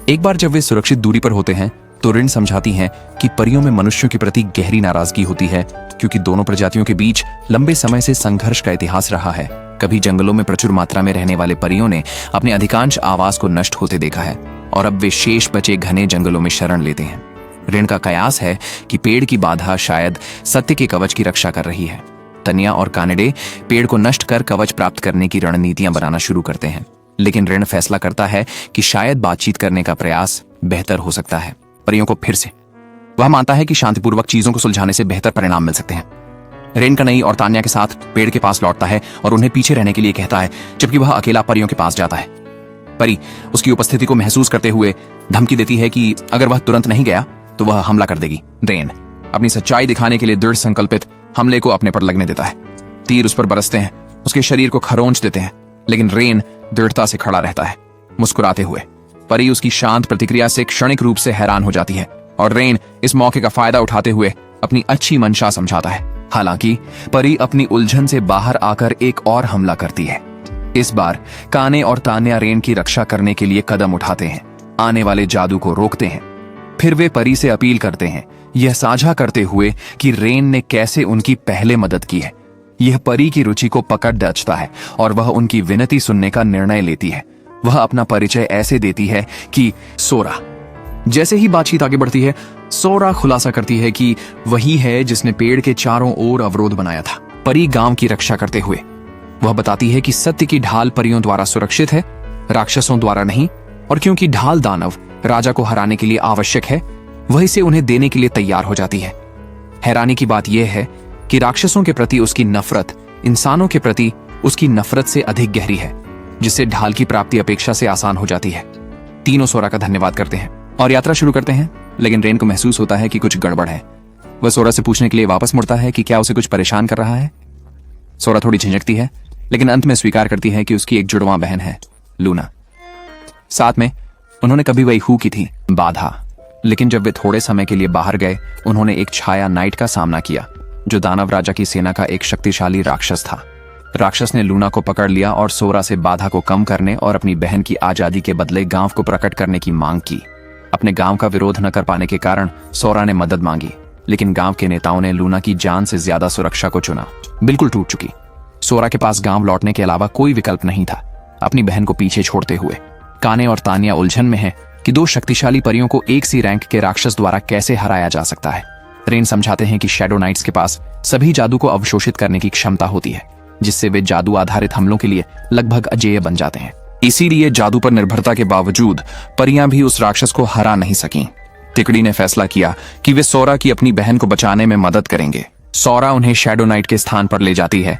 एक बार जब वे सुरक्षित दूरी पर होते हैं तो ऋण समझाती हैं कि परियों में मनुष्यों के प्रति गहरी नाराजगी होती है, क्योंकि दोनों प्रजातियों के बीच लंबे समय से संघर्ष का इतिहास रहा है। कभी जंगलों में प्रचुर मात्रा में रहने वाले परियों ने अपने अधिकांश आवास को नष्ट होते देखा है और अब वे शेष बचे घने जंगलों में शरण लेते हैं। ऋण का कयास है कि पेड़ की बाधा शायद सत्य के कवच की रक्षा कर रही है। तनिया और कानेडे पेड़ को नष्ट कर कवच प्राप्त करने की रणनीतियां बनाना शुरू करते हैं, लेकिन ऋण फैसला करता है कि शायद बातचीत करने का प्रयास बेहतर हो सकता है। परियों को फिर से वह मानता है कि शांतिपूर्वक चीजों को सुलझाने से बेहतर परिणाम मिल सकते हैं। ऋण कनई और तान्या के साथ पेड़ के पास लौटता है और उन्हें पीछे रहने के लिए कहता है, जबकि वह अकेला परियों के पास जाता है। परी उसकी उपस्थिति को महसूस करते हुए धमकी देती है कि अगर वह तुरंत नहीं गया तो वह हमला कर देगी। ऋण अपनी सच्चाई दिखाने के लिए दृढ़ संकल्पित हमले को अपने पर लगने देता है। तीर उस पर बरसते हैं, उसके शरीर को खरोंच देते हैं, लेकिन ऋण दृढ़ता से खड़ा रहता है, मुस्कुराते हुए। परी उसकी शांत प्रतिक्रिया से क्षणिक रूप से हैरान हो जाती है और ऋण इस मौके का फायदा उठाते हुए अपनी अच्छी मंशा समझाता है। हालांकि परी अपनी उलझन से बाहर आकर एक और हमला करती है। इस बार काने और तान्या ऋण की रक्षा करने के लिए कदम उठाते हैं, आने वाले जादू को रोकते हैं। फिर वे परी से अपील करते हैं, यह साझा करते हुए कि रेन ने कैसे उनकी पहले मदद की है। यह परी की रुचि को पकड़ दचता है और वह उनकी विनती सुनने का निर्णय लेती है। वह अपना परिचय ऐसे देती है कि सोरा। जैसे ही बातचीत आगे बढ़ती है, सोरा खुलासा करती है कि वही है जिसने पेड़ के चारों ओर अवरोध बनाया था, परी गांव की रक्षा करते हुए। वह बताती है कि सत्य की ढाल परियों द्वारा सुरक्षित है, राक्षसों द्वारा नहीं, और क्योंकि ढाल दानव राजा को हराने के लिए आवश्यक है, वह इसे उन्हें देने के लिए तैयार हो जाती है। हैरानी की बात यह है कि राक्षसों के प्रति उसकी नफरत इंसानों के प्रति उसकी नफरत से अधिक गहरी है, जिससे ढाल की प्राप्ति अपेक्षा से आसान हो जाती है। तीनों सोरा का धन्यवाद करते हैं और यात्रा शुरू करते हैं, लेकिन रेन को महसूस होता है कि कुछ गड़बड़ है। वह सोरा से पूछने के लिए वापस मुड़ता है कि क्या उसे कुछ परेशान कर रहा है। सोरा थोड़ी झिझकती है, लेकिन अंत में स्वीकार करती है कि उसकी एक जुड़वां बहन है, लूना। साथ में उन्होंने कभी वही हु की थी, बाधा। लेकिन जब वे थोड़े समय के लिए बाहर गए, उन्होंने एक छाया नाइट का सामना किया, जो दानव राजा की सेना का एक शक्तिशाली राक्षस था। राक्षस ने लूना को पकड़ लिया और सोरा से बाधा को कम करने और अपनी बहन की आजादी के बदले गांव को प्रकट करने की मांग की। अपने गांव का विरोध न कर पाने के कारण सोरा ने मदद मांगी, लेकिन गांव के नेताओं ने लूना की जान से ज्यादा सुरक्षा को चुना। बिल्कुल टूट चुकी सोरा के पास गांव लौटने के अलावा कोई विकल्प नहीं था, अपनी बहन को पीछे छोड़ते हुए। काने और तानिया उलझन में है कि दो शक्तिशाली परियों को एक सी रैंक के राक्षस द्वारा कैसे हराया जा सकता है। रेन समझाते हैं कि शैडो नाइट्स के पास सभी जादू को अवशोषित करने की क्षमता होती है, जिससे वे जादू आधारित हमलों के लिए लगभग अजेय बन जाते हैं। इसीलिए जादू पर निर्भरता के बावजूद परियां भी उस राक्षस को हरा नहीं सकीं। तिकड़ी ने फैसला किया कि वे सोरा की अपनी बहन को बचाने में मदद करेंगे। सोरा उन्हें शैडो नाइट के स्थान पर ले जाती है।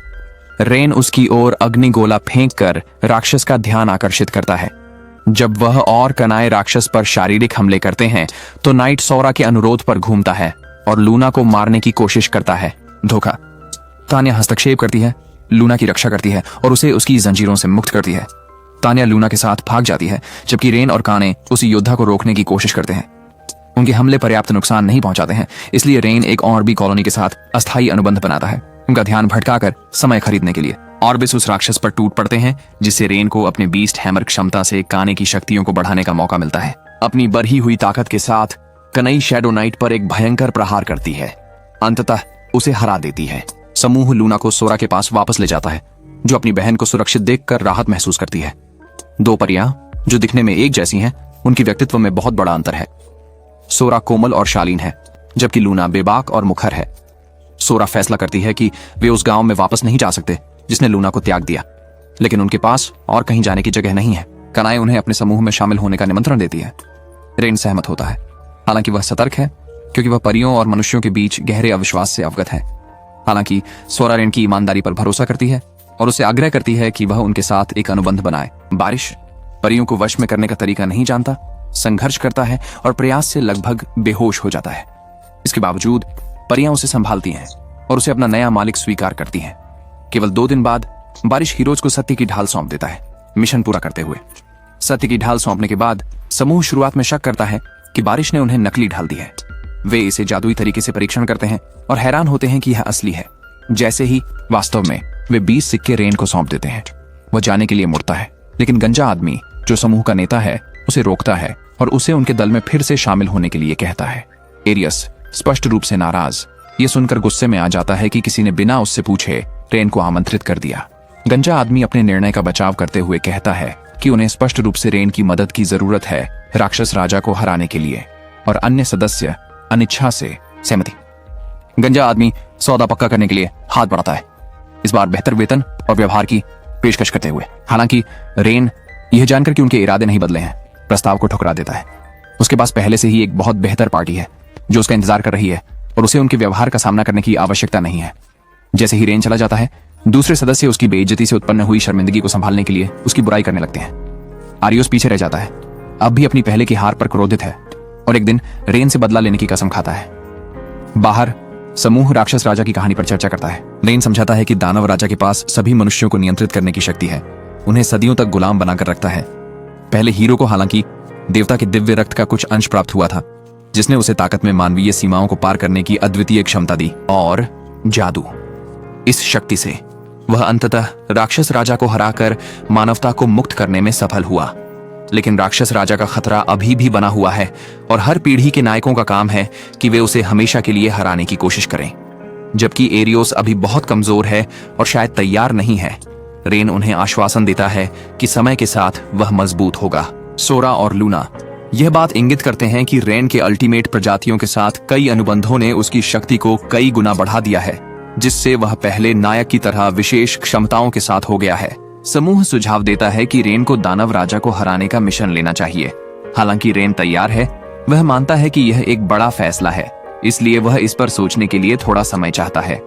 रेन उसकी ओर अग्निगोला फेंककर राक्षस का ध्यान आकर्षित करता है। जब वह और कनाए राक्षस पर शारीरिक हमले करते हैं तो नाइट सोरा के अनुरोध पर घूमता है और लूना को मारने की कोशिश करता है। धोखा। तान्या हस्तक्षेप करती है, लूना की रक्षा करती है और उसे उसकी जंजीरों से मुक्त करती है। तान्या लूना के साथ भाग जाती है जबकि रेन और काने उस योद्धा को रोकने की कोशिश करते हैं। उनके हमले पर्याप्त नुकसान नहीं पहुंचाते हैं, इसलिए रेन एक ऑर्बी कॉलोनी के साथ अस्थायी अनुबंध बनाता है, उनका ध्यान भटकाकर समय खरीदने के लिए। ऑर्बिस उस राक्षस पर टूट पड़ते हैं जिससे रेन को अपने बीस्ट हैमर क्षमता से काने की शक्तियों को बढ़ाने का मौका मिलता है। अपनी बढ़ी हुई ताकत के साथ कनई शैडो नाइट पर एक भयंकर प्रहार करती है, अंततः उसे हरा देती है। समूह लूना को सोरा के पास वापस ले जाता है, जो अपनी बहन को सुरक्षित देखकर राहत महसूस करती है। दो परियां जो दिखने में एक जैसी हैं, उनकी व्यक्तित्व में बहुत बड़ा अंतर है। सोरा कोमल और शालीन है, जबकि लूना बेबाक और मुखर है। सोरा फैसला करती है कि वे उस गांव में वापस नहीं जा सकते जिसने लूना को त्याग दिया, लेकिन उनके पास और कहीं जाने की जगह नहीं है। कनाए उन्हें अपने समूह में शामिल होने का निमंत्रण देती है। रेन सहमत होता है, हालांकि वह सतर्क है क्योंकि वह परियों और मनुष्यों के बीच गहरे अविश्वास से अवगत है। हालांकि सोरा रेन की ईमानदारी पर भरोसा करती है और उसे आग्रह करती है कि वह उनके साथ एक अनुबंध बनाए। बारिश परियों को वश में करने का तरीका नहीं जानता, संघर्ष करता है और प्रयास से लगभग बेहोश हो जाता है। इसके बावजूद परियां उसे संभालती हैं और उसे अपना नया मालिक स्वीकार करती हैं। केवल 2 दिन बाद बारिश हीरोज को सत्य की ढाल सौंप देता है, मिशन पूरा करते हुए। सत्य की ढाल सौंपने के बाद समूह शुरुआत में शक करता है कि बारिश ने उन्हें नकली ढाल दी है। वे इसे जादुई तरीके से परीक्षण करते हैं और हैरान होते हैं कि यह असली है। जैसे ही वास्तव में वे 20 सिक्के रेन को सौंप देते हैं। वह जाने के लिए मुड़ता है, लेकिन गंजा आदमी जो समूह का नेता है उसे रोकता है और उसे उनके दल में फिर से शामिल होने के लिए कहता है। एरियस स्पष्ट रूप से नाराज ये सुनकर गुस्से में आ जाता है कि किसी ने बिना उससे पूछे रेन को आमंत्रित कर दिया। गंजा आदमी अपने निर्णय का बचाव करते हुए कहता है कि उन्हें स्पष्ट रूप से रेन की मदद की जरूरत है राक्षस राजा को हराने के लिए, और अन्य सदस्य अनिच्छा से सहमति। गंजा आदमी सौदा पक्का करने के लिए हाथ बढ़ाता है, इस बार बेहतर वेतन और व्यवहार की पेशकश करते हुए। हालांकि रेन यह जानकर कि उनके इरादे नहीं बदले हैं, प्रस्ताव को ठुकरा देता है। उसके पास पहले से ही एक बहुत बेहतर पार्टी है जो उसका इंतजार कर रही है और उसे उनके व्यवहार का सामना करने की आवश्यकता नहीं है। जैसे ही रेन चला जाता है, दूसरे सदस्य उसकी बेइज्जती से उत्पन्न हुई शर्मिंदगी को संभालने के लिए उसकी बुराई करने लगते हैं। आरियोस पीछे रह जाता है, अब भी अपनी पहले की हार पर क्रोधित है और एक दिन रेन से बदला लेने की कसम खाता है। बाहर समूह राक्षस राजा की कहानी पर चर्चा करता है। रेन समझाता है कि दानव राजा के पास सभी मनुष्यों को नियंत्रित करने की शक्ति है, उन्हें सदियों तक गुलाम बनाकर रखता है। पहले हीरो को हालांकि देवता के दिव्य रक्त का कुछ अंश प्राप्त हुआ था, जिसने उसे ताकत में मानवीय सीमाओं को पार करने की अद्वितीय क्षमता दी, और जादू। इस शक्ति से वह अंततः राक्षस राजा को हराकर मानवता को मुक्त करने में सफल हुआ। लेकिन राक्षस राजा का खतरा अभी भी बना हुआ है और हर पीढ़ी के नायकों का काम है कि वे उसे हमेशा के लिए हराने की कोशिश करें। जबकि एरियोस अभी बहुत कमजोर है और शायद तैयार नहीं है, रेन उन्हें आश्वासन देता है कि समय के साथ वह मजबूत होगा। सोरा और लूना यह बात इंगित करते हैं कि रेन के अल्टीमेट प्रजातियों के साथ कई अनुबंधों ने उसकी शक्ति को कई गुना बढ़ा दिया है, जिससे वह पहले नायक की तरह विशेष क्षमताओं के साथ हो गया है। समूह सुझाव देता है कि रेन को दानव राजा को हराने का मिशन लेना चाहिए। हालांकि रेन तैयार है, वह मानता है कि यह एक बड़ा फैसला है, इसलिए वह इस पर सोचने के लिए थोड़ा समय चाहता है।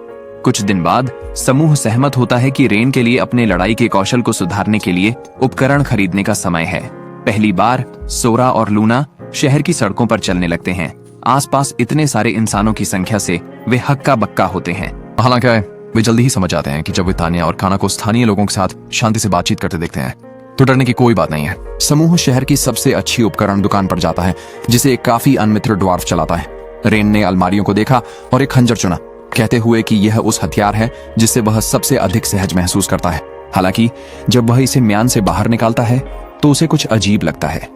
कुछ दिन बाद समूह सहमत होता है कि रेन के लिए अपने लड़ाई के कौशल को सुधारने के लिए उपकरण खरीदने का समय है। पहली बार सोरा और लूना शहर की सड़कों पर चलने लगते हैं। आसपास इतने सारे इंसानों की संख्या से वे हक्का बक्का होते हैं। हालांकि वे जल्दी ही समझ जाते हैं कि जब वे तान्या और काना को स्थानीय लोगों के साथ शांति से बातचीत करते देखते हैं तो डरने की कोई बात नहीं है। समूह शहर की सबसे अच्छी उपकरण दुकान पर जाता है, जिसे एक काफी अनमित्र ड्वार्फ चलाता है। रेन ने अलमारियों को देखा और एक खंजर चुना, कहते हुए कि यह उस हथियार है जिससे वह सबसे अधिक सहज महसूस करता है। हालांकि जब वह इसे म्यान से बाहर निकालता है तो उसे कुछ अजीब लगता है।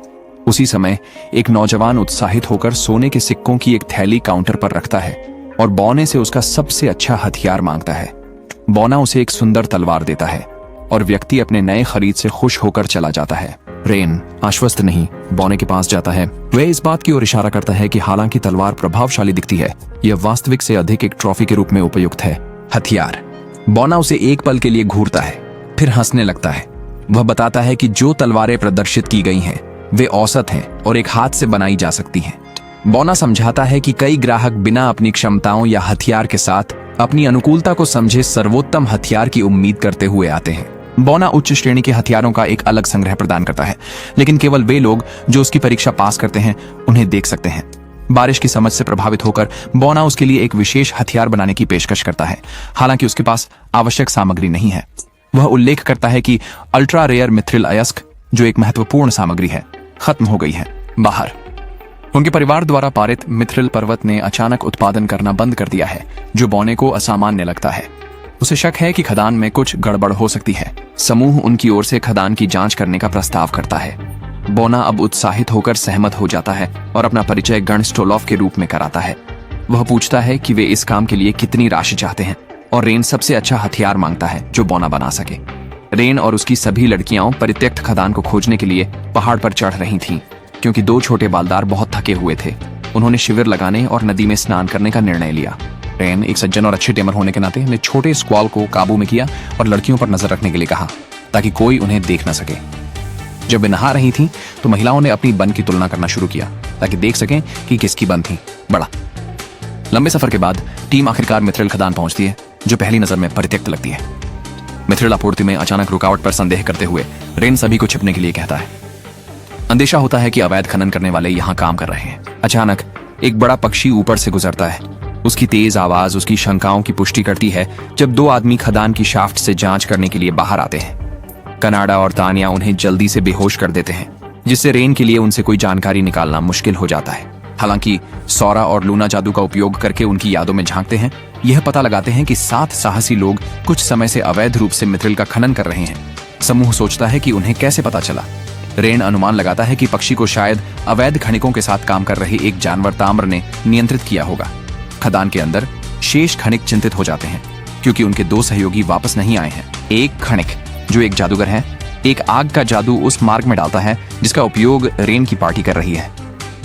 उसी समय एक नौजवान उत्साहित होकर सोने के सिक्कों की एक थैली काउंटर पर रखता है और बौने से उसका सबसे अच्छा हथियार मांगता है। बौना उसे एक सुंदर तलवार देता है और व्यक्ति अपने नए खरीद से खुश होकर चला जाता है। रेन आश्वस्त नहीं बौने के पास जाता है। वह इस बात की ओर इशारा करता है कि हालांकि तलवार प्रभावशाली दिखती है, यह वास्तविक से अधिक एक ट्रॉफी के रूप में उपयुक्त है। हथियार। बौना उसे एक पल के लिए घूरता है, फिर हंसने लगता है। वह बताता है कि जो तलवारें प्रदर्शित की गई हैं वे औसत हैं और एक हाथ से बनाई जा सकती हैं। बौना समझाता है कि कई ग्राहक बिना अपनी क्षमताओं या हथियार के साथ अपनी अनुकूलता को समझे सर्वोत्तम हथियार की उम्मीद करते हुए आते हैं। बोना उच्च श्रेणी के हथियारों का एक अलग संग्रह प्रदान करता है, लेकिन केवल वे लोग जो उसकी परीक्षा पास करते हैं उन्हें देख सकते हैं। बारिश की समझ से प्रभावित होकर बोना उसके लिए एक विशेष हथियार बनाने की पेशकश करता है, हालांकि उसके पास आवश्यक सामग्री नहीं है। वह उल्लेख करता है कि अल्ट्रा रेयर मिथ्रिल अयस्क, जो एक महत्वपूर्ण सामग्री है, खत्म हो गई है बाहर। उनके परिवार द्वारा पारित मिथ्रिल पर्वत ने अचानक उत्पादन करना बंद कर दिया है, जो बोने को असामान्य लगता है। उसे शक है कि खदान में कुछ गड़बड़ हो सकती है। समूह उनकी ओर से खदान की जांच करने का प्रस्ताव करता है। बोना अब उत्साहित होकर सहमत हो जाता है और अपना परिचय गण स्टोलोव के रूप में कराता है। वह पूछता है कि वे इस काम के लिए कितनी राशि चाहते हैं, और रेन सबसे अच्छा हथियार मांगता है जो बोना बना सके। रेन और उसकी सभी लड़कियां परित्यक्त खदान को खोजने के लिए पहाड़ पर चढ़ रही थीं, क्योंकि 2 छोटे बालदार बहुत थके हुए थे। उन्होंने शिविर लगाने और नदी में स्नान करने का निर्णय लिया। रेन एक सज्जन और अच्छे टेमर होने के नाते ने छोटे स्क्वॉल को काबू में किया और लड़कियों पर नजर रखने के लिए कहा, ताकि कोई उन्हें देख न सके। जब वे नहा रही थीं, तो महिलाओं ने अपनी बन की तुलना करना शुरू किया, ताकि देख सकें कि किसकी बन थी बड़ा। लंबे सफर के बाद टीम आखिरकार मिथ्रिल खदान पहुंचती है, जो पहली नजर में परित्यक्त लगती है। मिथ्रिल आपूर्ति में अचानक रुकावट पर संदेह करते हुए रेन सभी को छिपने के लिए कहता है। अंदेशा होता है कि अवैध खनन करने वाले यहाँ काम कर रहे हैं। अचानक एक बड़ा पक्षी ऊपर से गुजरता है। उसकी तेज आवाज उसकी शंकाओं की पुष्टि करती है जब 2 आदमी खदान की शाफ्ट से जांच करने के लिए बाहर आते हैं। कनाडा और तानिया उन्हें जल्दी से बेहोश कर देते हैं, जिससे रेन के लिए उनसे कोई जानकारी निकालना मुश्किल हो जाता है। हालांकि सौरा और लूना जादू का उपयोग करके उनकी यादों में झांकते हैं। यह पता लगाते हैं कि 7 साहसी लोग कुछ समय से अवैध रूप से मिथ्रिल का खनन कर रहे हैं। समूह सोचता है कि उन्हें कैसे पता चला। रेन अनुमान लगाता है कि पक्षी को शायद अवैध खनिकों के साथ काम कर रहे एक जानवर ताम्र ने नियंत्रित किया होगा। खदान के अंदर शेष खनिक चिंतित हो जाते हैं, क्योंकि उनके 2 सहयोगी वापस नहीं आए हैं। एक खनिक, जो एक जादूगर है, एक आग का जादू उस मार्ग में डालता है जिसका उपयोग रेन की पार्टी कर रही है।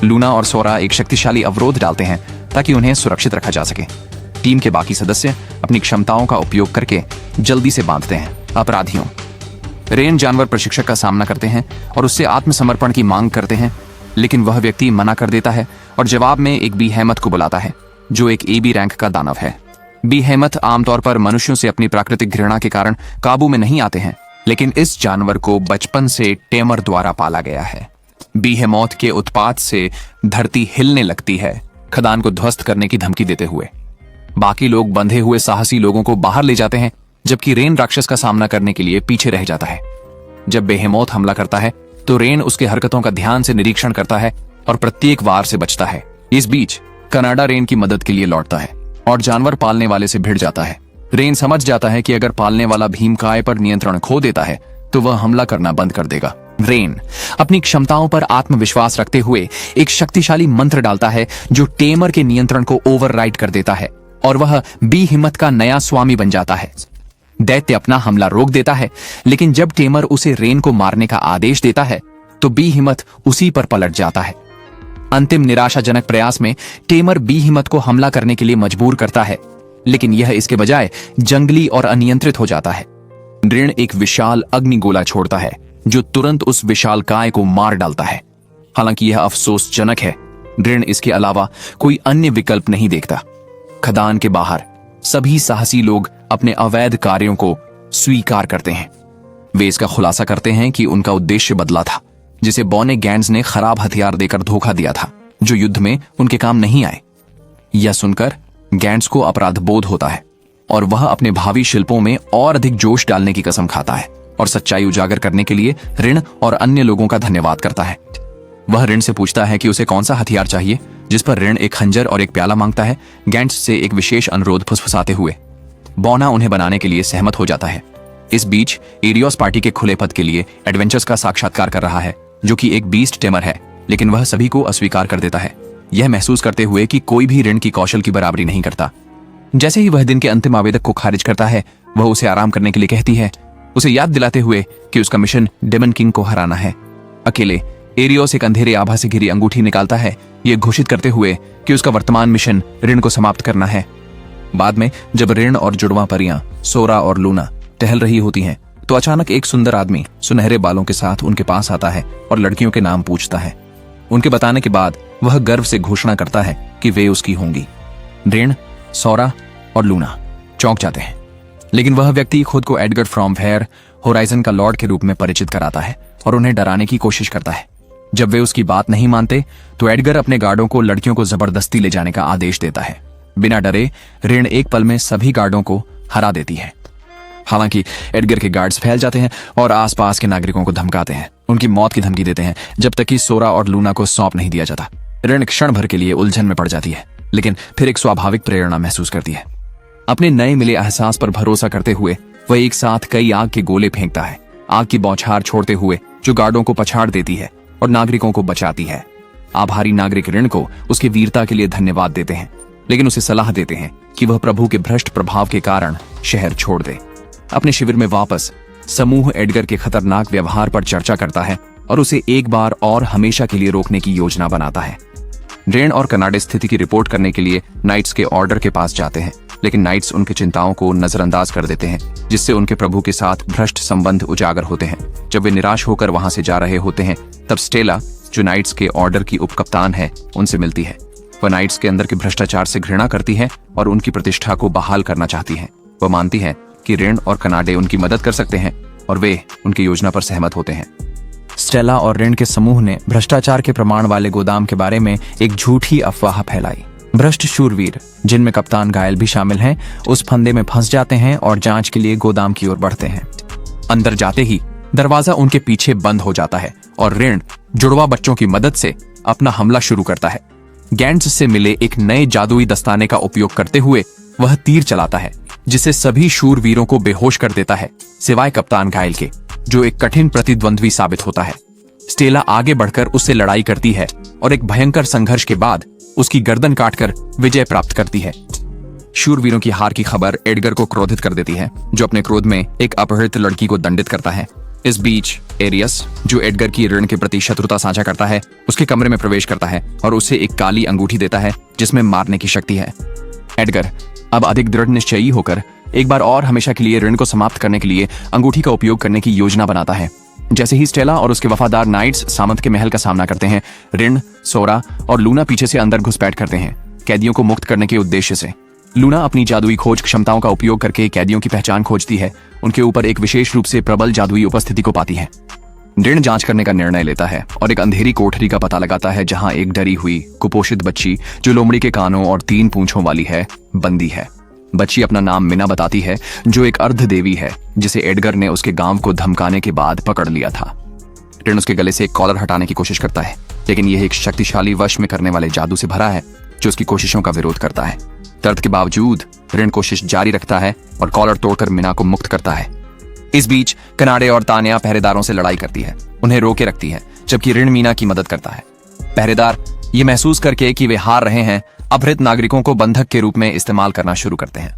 लूना और सोरा एक शक्तिशाली अवरोध डालते हैं ताकि उन्हें सुरक्षित रखा जा सके। टीम के बाकी सदस्य अपनी क्षमताओं का उपयोग करके जल्दी से बांधते हैं अपराधियों। रेन जानवर प्रशिक्षक का सामना करते हैं और उससे आत्मसमर्पण की मांग करते हैं, लेकिन वह व्यक्ति मना कर देता है और जवाब में एक बीहेमत को बुलाता है, जो एक AB रैंक का दानव है। बीहेमत आमतौर पर मनुष्यों से अपनी प्राकृतिक घृणा के कारण काबू में नहीं आते हैं, लेकिन इस जानवर को बचपन से टेमर द्वारा पाला गया है। बीहेमौत के उत्पात से धरती हिलने लगती है, खदान को ध्वस्त करने की धमकी देते हुए। बाकी लोग बंधे हुए साहसी लोगों को बाहर ले जाते हैं, जबकि रेन राक्षस का सामना करने के लिए पीछे रह जाता है। जब बेहेमौत हमला करता है तो रेन उसके हरकतों का ध्यान से निरीक्षण करता है और प्रत्येक वार से बचता है। इस बीच कनाडा रेन की मदद के लिए लौटता है और जानवर पालने वाले से भिड़ जाता है। रेन समझ जाता है कि अगर पालने वाला भीमकाय पर नियंत्रण खो देता है तो वह हमला करना बंद कर देगा। रेन अपनी क्षमताओं पर आत्मविश्वास रखते हुए एक शक्तिशाली मंत्र डालता है जो टेमर के नियंत्रण को ओवरराइड कर देता है और वह बीहिम्मत का नया स्वामी बन जाता है। दैत्य अपना हमला रोक देता है, लेकिन जब टेमर उसे रेन को मारने का आदेश देता है तो बीहिम्मत उसी पर पलट जाता है। अंतिम निराशाजनक प्रयास में टेमर बीहिम्मत को हमला करने के लिए मजबूर करता है, लेकिन यह इसके बजाय जंगली और अनियंत्रित हो जाता है। ऋण एक विशाल अग्निगोला छोड़ता है जो तुरंत उस विशाल काय को मार डालता है। हालांकि यह अफसोसजनक है, ऋण इसके अलावा कोई अन्य विकल्प नहीं देखता। खदान के बाहर सभी साहसी लोग अपने अवैध कार्यों को स्वीकार करते हैं। वे इसका खुलासा करते हैं कि उनका उद्देश्य बदला था, जिसे बॉने गैंड्स ने खराब हथियार देकर धोखा दिया था, जो युद्ध में उनके काम नहीं आए। यह सुनकर गैंड्स को अपराध बोध होता है और वह अपने भावी शिल्पों में और अधिक जोश डालने की कसम खाता है और सच्चाई उजागर करने के लिए ऋण और अन्य लोगों का धन्यवाद करता है। वह ऋण से पूछता है कि उसे कौन सा हथियार चाहिए, जिस पर ऋण एक खंजर और एक प्याला मांगता है, गैंड्स से एक विशेष अनुरोध फुसफुसाते हुए। बोना उन्हें बनाने के लिए सहमत हो जाता है। इस बीच एरियोस पार्टी के खुले पद के लिए एडवेंचर्स का साक्षात्कार कर रहा है, जो कि एक बीस्ट टेमर है, लेकिन वह सभी को अस्वीकार कर देता है, यह महसूस करते हुए कि कोई भी ऋण की कौशल की बराबरी नहीं करता। जैसे ही वह दिन के अंतिम आवेदक को खारिज करता है, वह उसे आराम करने के लिए कहती है, उसे याद दिलाते हुए कि उसका मिशन डेमन किंग को हराना है। अकेले एरियोस एक अंधेरे आभा से घिरी अंगूठी निकालता है, यह घोषित करते हुए कि उसका वर्तमान मिशन ऋण को समाप्त करना है। बाद में जब ऋण और जुड़वा परियां सोरा और लूना टहल रही होती हैं, तो अचानक एक सुंदर आदमी सुनहरे बालों के साथ उनके पास आता है और लड़कियों के नाम पूछता है। उनके बताने के बाद वह गर्व से घोषणा करता है कि वे उसकी होंगी, ऋण, सोरा और लूना। चौंक जाते हैं। लेकिन वह व्यक्ति खुद को एडगर फ्रॉम वेयर होराइजन का लॉर्ड के रूप में परिचित कराता है और उन्हें डराने की कोशिश करता है। जब वे उसकी बात नहीं मानते तो एडगर अपने गार्डों को लड़कियों को जबरदस्ती ले जाने का आदेश देता है। बिना डरे ऋण एक पल में सभी गार्डों को हरा देती है। हालांकि एडगर के गार्ड्स फैल जाते हैं और आसपास के नागरिकों को धमकाते हैं, उनकी मौत की धमकी देते हैं, जब तक कि सोरा और लूना को सौंप नहीं दिया जाता। ऋण क्षण भर के लिए उलझन में पड़ जाती है, लेकिन फिर एक स्वाभाविक प्रेरणा महसूस करती है। अपने नए मिले एहसास पर भरोसा करते हुए वह एक साथ कई आग के गोले फेंकता है, आग की बौछार छोड़ते हुए जो गार्डों को पछाड़ देती है और नागरिकों को बचाती है। आभारी नागरिक ऋण को उसकी वीरता के लिए धन्यवाद देते हैं, लेकिन उसे सलाह देते हैं कि वह प्रभु के भ्रष्ट प्रभाव के कारण शहर छोड़ दे। अपने शिविर में वापस समूह एडगर के खतरनाक व्यवहार पर चर्चा करता है और उसे एक बार और हमेशा के लिए रोकने की योजना बनाता है। ऋण और कनाडे स्थिति की रिपोर्ट करने के लिए नाइट्स के ऑर्डर के पास जाते हैं, लेकिन नाइट्स उनकी चिंताओं को नजरअंदाज कर देते हैं, जिससे उनके प्रभु के साथ भ्रष्ट संबंध उजागर होते हैं। जब वे निराश होकर वहां से जा रहे होते हैं, तब स्टेला, जो नाइट्स के ऑर्डर की उपकप्तान है, उनसे मिलती है। वह नाइट्स के अंदर के भ्रष्टाचार से घृणा करती है और उनकी प्रतिष्ठा को बहाल करना चाहती है। वह मानती है कि ऋण और कनाडे उनकी मदद कर सकते हैं और वे उनकी योजना पर सहमत होते हैं। स्टेला और ऋण के समूह ने भ्रष्टाचार के प्रमाण वाले गोदाम के बारे में एक झूठी अफवाह फैलाई। भ्रष्ट शूरवीर, जिनमें कप्तान घायल भी शामिल हैं, उस फंदे में फंस जाते हैं और जांच के लिए गोदाम की ओर बढ़ते हैं। अंदर जाते ही दरवाजा उनके पीछे बंद हो जाता है और ऋण जुड़वा बच्चों की मदद से अपना हमला शुरू करता है। गैंट्स से मिले एक नए जादुई दस्ताने का उपयोग करते हुए वह तीर चलाता है, जिसे सभी शूरवीरों को बेहोश कर देता है, सिवाय कप्तान घायल के, जो एक कठिन प्रतिद्वंद्वी साबित होता है। स्टेला आगे बढ़कर उससे लड़ाई करती है और एक भयंकर संघर्ष के बाद उसकी गर्दन काटकर विजय प्राप्त करती है। शूरवीरों की हार की खबर एडगर को क्रोधित कर देती है, जो अपने क्रोध में एक अपहृत लड़की को दंडित करता है। इस बीच एरियस, जो एडगर की ऋण के प्रति शत्रुता साझा करता है, उसके कमरे में प्रवेश करता है और उसे एक काली अंगूठी देता है जिसमें मारने की शक्ति है। एडगर अब अधिक दृढ़ निश्चयी होकर एक बार और हमेशा के लिए ऋण को समाप्त करने के लिए अंगूठी का उपयोग करने की योजना बनाता है। जैसे ही स्टेला और उसके वफादार नाइट्स सामंत के महल का सामना करते हैं, ऋण, सोरा और लूना पीछे से अंदर घुसपैठ करते हैं, कैदियों को मुक्त करने के उद्देश्य से। लूना अपनी जादुई खोज क्षमताओं का उपयोग करके कैदियों की पहचान खोजती है, उनके ऊपर एक विशेष रूप से प्रबल जादुई उपस्थिति को पाती है। ऋण जांच करने का निर्णय लेता है और एक अंधेरी कोठरी का पता लगाता है जहां एक डरी हुई कुपोषित बच्ची, जो लोमड़ी के कानों और 3 पूंछों वाली है, बंदी है। बच्ची अपना नाम मिना बताती है, जो एक अर्ध देवी है जिसे एडगर ने उसके गांव को धमकाने के बाद पकड़ लिया था। ऋण उसके गले से एक कॉलर हटाने की कोशिश करता है, लेकिन यह एक शक्तिशाली वश में करने वाले जादू से भरा है जो उसकी कोशिशों का विरोध करता है। दर्द के बावजूद ऋण कोशिश जारी रखता है और कॉलर तोड़कर मिना को मुक्त करता है। इस बीच कनाडे और तान्या पहरेदारों से लड़ाई करती है, उन्हें रोके रखती है, जबकि ऋण मीना की मदद करता है। पहरेदार ये महसूस करके कि वे हार रहे हैं, अपहृत नागरिकों को बंधक के रूप में इस्तेमाल करना शुरू करते हैं।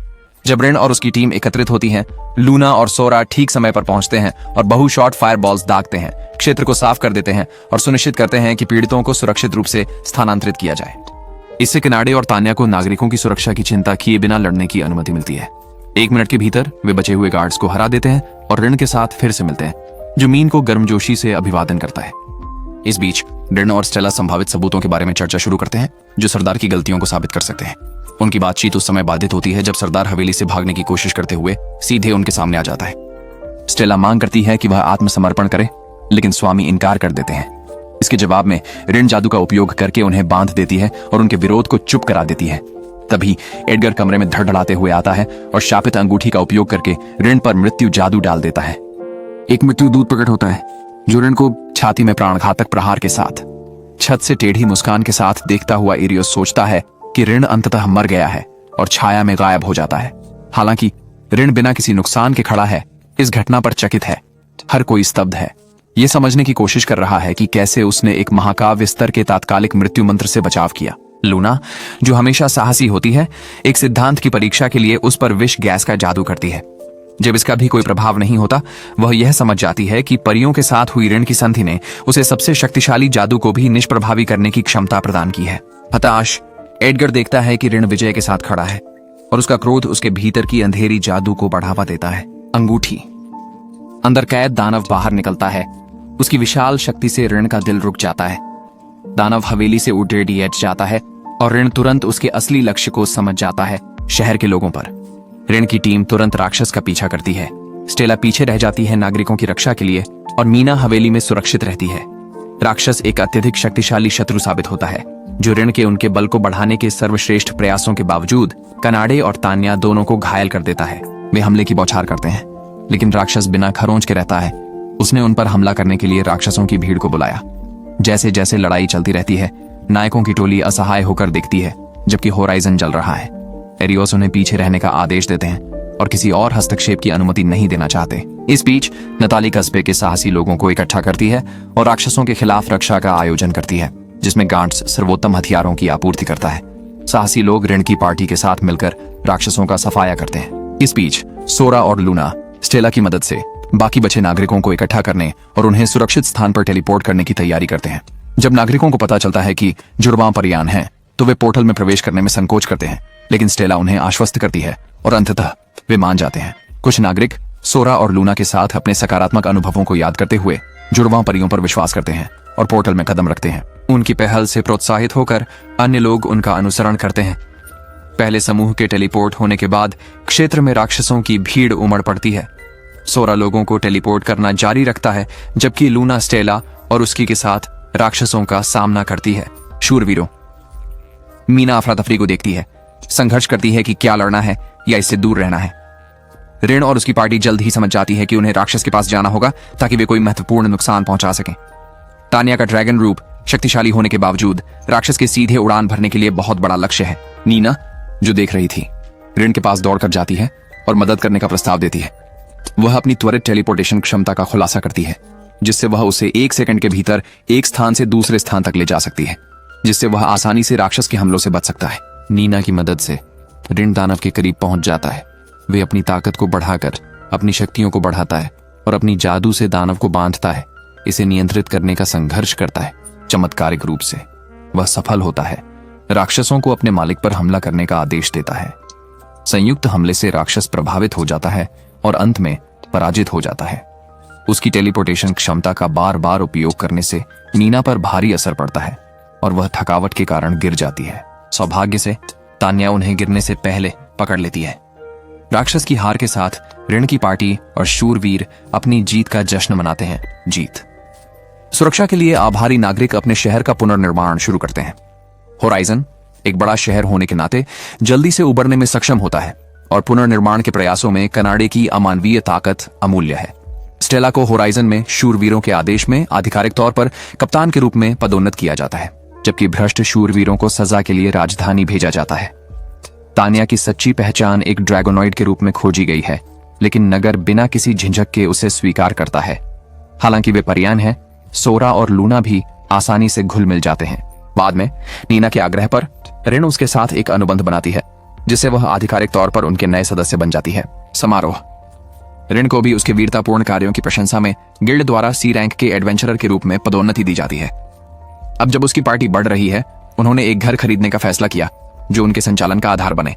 जब ऋण और उसकी टीम एकत्रित होती है, लूना और सोरा ठीक समय पर पहुंचते हैं और बहु शॉट फायर बॉल्स दागते हैं, क्षेत्र को साफ कर देते हैं और सुनिश्चित करते हैं कि पीड़ितों को सुरक्षित रूप से स्थानांतरित किया जाए। इससे कनाडे और तान्या को नागरिकों की सुरक्षा की चिंता किए बिना लड़ने की अनुमति मिलती है। 1 मिनट के भीतर वे बचे हुए गार्ड्स को हरा देते हैं और ऋण के साथ फिर से मिलते हैं, जो मीन को गर्मजोशी से अभिवादन करता है। इस बीच ऋण और स्टेला संभावित सबूतों के बारे में चर्चा शुरू करते हैं, जो सरदार की गलतियों को साबित कर सकते हैं। उनकी बातचीत उस समय बाधित होती है जब सरदार हवेली से भागने की कोशिश करते हुए सीधे उनके सामने आ जाता है। स्टेला मांग करती है कि वह आत्मसमर्पण करे, लेकिन स्वामी इनकार कर देते हैं। इसके जवाब में ऋण जादू का उपयोग करके उन्हें बांध देती है और उनके विरोध को चुप करा देती है। तभी एडगर कमरे में धड़धड़ाते हुए आता है और शापित अंगूठी का उपयोग करके ऋण पर मृत्यु जादू डाल देता है। एक मृत्यु दूत प्रकट होता है, जो ऋण को छाती में प्राणघातक प्रहार के साथ छत से टेढ़ी मुस्कान के साथ देखता हुआ एरियोस सोचता है कि ऋण अंततः मर गया है और छाया में गायब हो जाता है। हालांकि ऋण बिना किसी नुकसान के खड़ा है। इस घटना पर चकित है, हर कोई स्तब्ध है, ये समझने की कोशिश कर रहा है कि कैसे उसने एक महाकाव्य स्तर के तात्कालिक मृत्यु मंत्र से बचाव किया। लूना, जो हमेशा साहसी होती है, एक सिद्धांत की परीक्षा के लिए उस पर विष गैस का जादू करती है। जब इसका भी कोई प्रभाव नहीं होता, वह यह समझ जाती है कि परियों के साथ हुई ऋण की संधि ने उसे सबसे शक्तिशाली जादू को भी निष्प्रभावी करने की क्षमता प्रदान की है। हताश एडगर देखता है कि ऋण विजय के साथ खड़ा है और उसका क्रोध उसके भीतर की अंधेरी जादू को बढ़ावा देता है। अंगूठी अंदर कैद दानव बाहर निकलता है। उसकी विशाल शक्ति से ऋण का दिल रुक जाता है। दानव हवेली से उठ रेडिएट जाता है और ऋण तुरंत उसके असली लक्ष्य को समझ जाता है, शहर के लोगों पर। ऋण की टीम तुरंत राक्षस का पीछा करती है। स्टेला पीछे रह जाती है नागरिकों की रक्षा के लिए और मीना हवेली में सुरक्षित रहती है। राक्षस एक अत्यधिक शक्तिशाली शत्रु साबित होता है जो ऋण के उनके बल को बढ़ाने के सर्वश्रेष्ठ प्रयासों के बावजूद कनाडे और तान्या दोनों को घायल कर देता है। वे हमले की बौछार करते हैं, लेकिन राक्षस बिना खरोंच के रहता है। उसने उन पर हमला करने के लिए राक्षसों की भीड़ को बुलाया। जैसे जैसे लड़ाई चलती रहती है, नायकों की टोली असहाय होकर दिखती है, जबकि होराइजन जल रहा है। एरियोस उन्हें पीछे रहने का आदेश देते हैं और किसी और हस्तक्षेप की अनुमति नहीं देना चाहते। इस बीच नताली कस्बे के साहसी लोगों को इकट्ठा करती है और राक्षसों के खिलाफ रक्षा का आयोजन करती है, जिसमें गांड्स सर्वोत्तम हथियारों की आपूर्ति करता है। साहसी लोग ऋण की पार्टी के साथ मिलकर राक्षसों का सफाया करते हैं। इस बीच सोरा और लूना स्टेला की मदद से बाकी बचे नागरिकों को इकट्ठा करने और उन्हें सुरक्षित स्थान पर टेलीपोर्ट करने की तैयारी करते हैं। जब नागरिकों को पता चलता है कि जुड़वां परियान है, तो वे पोर्टल में प्रवेश करने में संकोच करते हैं, लेकिन स्टेला उन्हें आश्वस्त करती है और अंततः वे मान जाते हैं। कुछ नागरिक सोरा और लूना के साथ अपने सकारात्मक अनुभवों को याद करते हुए जुड़वां परियों पर विश्वास करते हैं और पोर्टल में कदम रखते हैं। उनकी पहल से प्रोत्साहित होकर अन्य लोग उनका अनुसरण करते हैं। पहले समूह के टेलीपोर्ट होने के बाद क्षेत्र में राक्षसों की भीड़ उमड़ पड़ती है। सोरा लोगों को टेलीपोर्ट करना जारी रखता है, जबकि लूना स्टेला और उसकी के साथ राक्षसों का सामना करती है। शूरवीरों, मीना अफरा तफरी को देखती है, संघर्ष करती है कि क्या लड़ना है या इससे दूर रहना है। ऋण और उसकी पार्टी जल्द ही समझ जाती है कि उन्हें राक्षस के पास जाना होगा ताकि वे कोई महत्वपूर्ण नुकसान पहुंचा सकें। तान्या का ड्रैगन रूप शक्तिशाली होने के बावजूद राक्षस के सीधे उड़ान भरने के लिए बहुत बड़ा लक्ष्य है। नीना, जो देख रही थी, ऋण के पास दौड़कर जाती है और मदद करने का प्रस्ताव देती है। वह अपनी त्वरित टेलीपोर्टेशन क्षमता का खुलासा करती है, जिससे वह उसे 1 सेकंड के भीतर एक स्थान से दूसरे स्थान तक ले जा सकती है, जिससे वह आसानी से राक्षस के हमलों से बच सकता है। नीना की मदद से ऋण दानव के करीब पहुंच जाता है। वे अपनी ताकत को बढ़ाकर अपनी शक्तियों को बढ़ाता है और अपनी जादू से दानव को बांधता है, इसे नियंत्रित करने का संघर्ष करता है। चमत्कारिक रूप से वह सफल होता है, राक्षसों को अपने मालिक पर हमला करने का आदेश देता है। संयुक्त हमले से राक्षस प्रभावित हो जाता है और अंत में पराजित हो जाता है। उसकी टेलीपोर्टेशन क्षमता का बार बार उपयोग करने से नीना पर भारी असर पड़ता है और वह थकावट के कारण गिर जाती है। सौभाग्य से तान्या उन्हें गिरने से पहले पकड़ लेती है। राक्षस की हार के साथ ऋण की पार्टी और शूरवीर अपनी जीत का जश्न मनाते हैं। जीत। सुरक्षा के लिए आभारी नागरिक अपने शहर का पुनर्निर्माण शुरू करते हैं। होराइजन एक बड़ा शहर होने के नाते जल्दी से उबरने में सक्षम होता है और पुनर्निर्माण के प्रयासों में कनाडे की अमानवीय ताकत अमूल्य है। स्टेला को होराइजन में शूरवीरों के आदेश में आधिकारिक तौर पर कप्तान के रूप में पदोन्नत किया जाता है, जबकि भ्रष्ट शूरवीरों को सजा के लिए राजधानी भेजा जाता है। तान्या की सच्ची पहचान एक ड्रैगोनॉइड के रूप में खोजी गई है, लेकिन नगर बिना किसी झिझक के उसे स्वीकार करता है। हालांकि वे परियान हैं, सोरा और लूना भी आसानी से घुल मिल जाते हैं। बाद में नीना के आग्रह पर ऋण उसके साथ एक अनुबंध बनाती है, जिससे वह आधिकारिक तौर पर उनके नए सदस्य बन जाती है। समारोह। ऋण को भी उसके वीरतापूर्ण कार्यों की प्रशंसा में गिल्ड द्वारा सी रैंक के एडवेंचरर के रूप में पदोन्नति दी जाती है। अब जब उसकी पार्टी बढ़ रही है, उन्होंने एक घर खरीदने का फैसला किया जो उनके संचालन का आधार बने।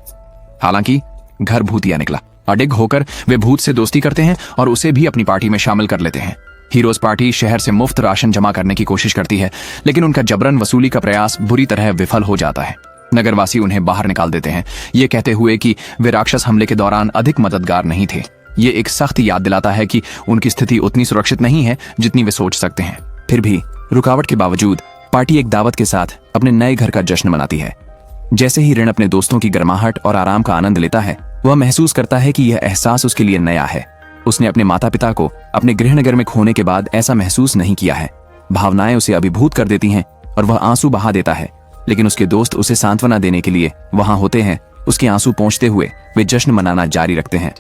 हालांकि घर भूतिया निकला। अडिग होकर वे भूत से दोस्ती करते हैं और उसे भी अपनी पार्टी में शामिल कर लेते हैं। हीरोज पार्टी शहर से मुफ्त राशन जमा करने की कोशिश करती है, लेकिन उनका जबरन वसूली का प्रयास बुरी तरह विफल हो जाता है। नगरवासी उन्हें बाहर निकाल देते हैं, ये कहते हुए कि वे राक्षस हमले के दौरान अधिक मददगार नहीं थे। ये एक सख्त याद दिलाता है कि उनकी स्थिति उतनी सुरक्षित नहीं है जितनी वे सोच सकते हैं। फिर भी रुकावट के बावजूद पार्टी एक दावत के साथ अपने नए घर का जश्न मनाती है। जैसे ही ऋण अपने दोस्तों की गर्माहट और आराम का आनंद लेता है, वह महसूस करता है कि यह एहसास उसके लिए नया है। उसने अपने माता पिता को अपने गृहनगर में खोने के बाद ऐसा महसूस नहीं किया है। भावनाएं उसे अभिभूत कर देती हैं और वह आंसू बहा देता है, लेकिन उसके दोस्त उसे सांत्वना देने के लिए वहां होते हैं। उसके आंसू पोंछते हुए वे जश्न मनाना जारी रखते हैं।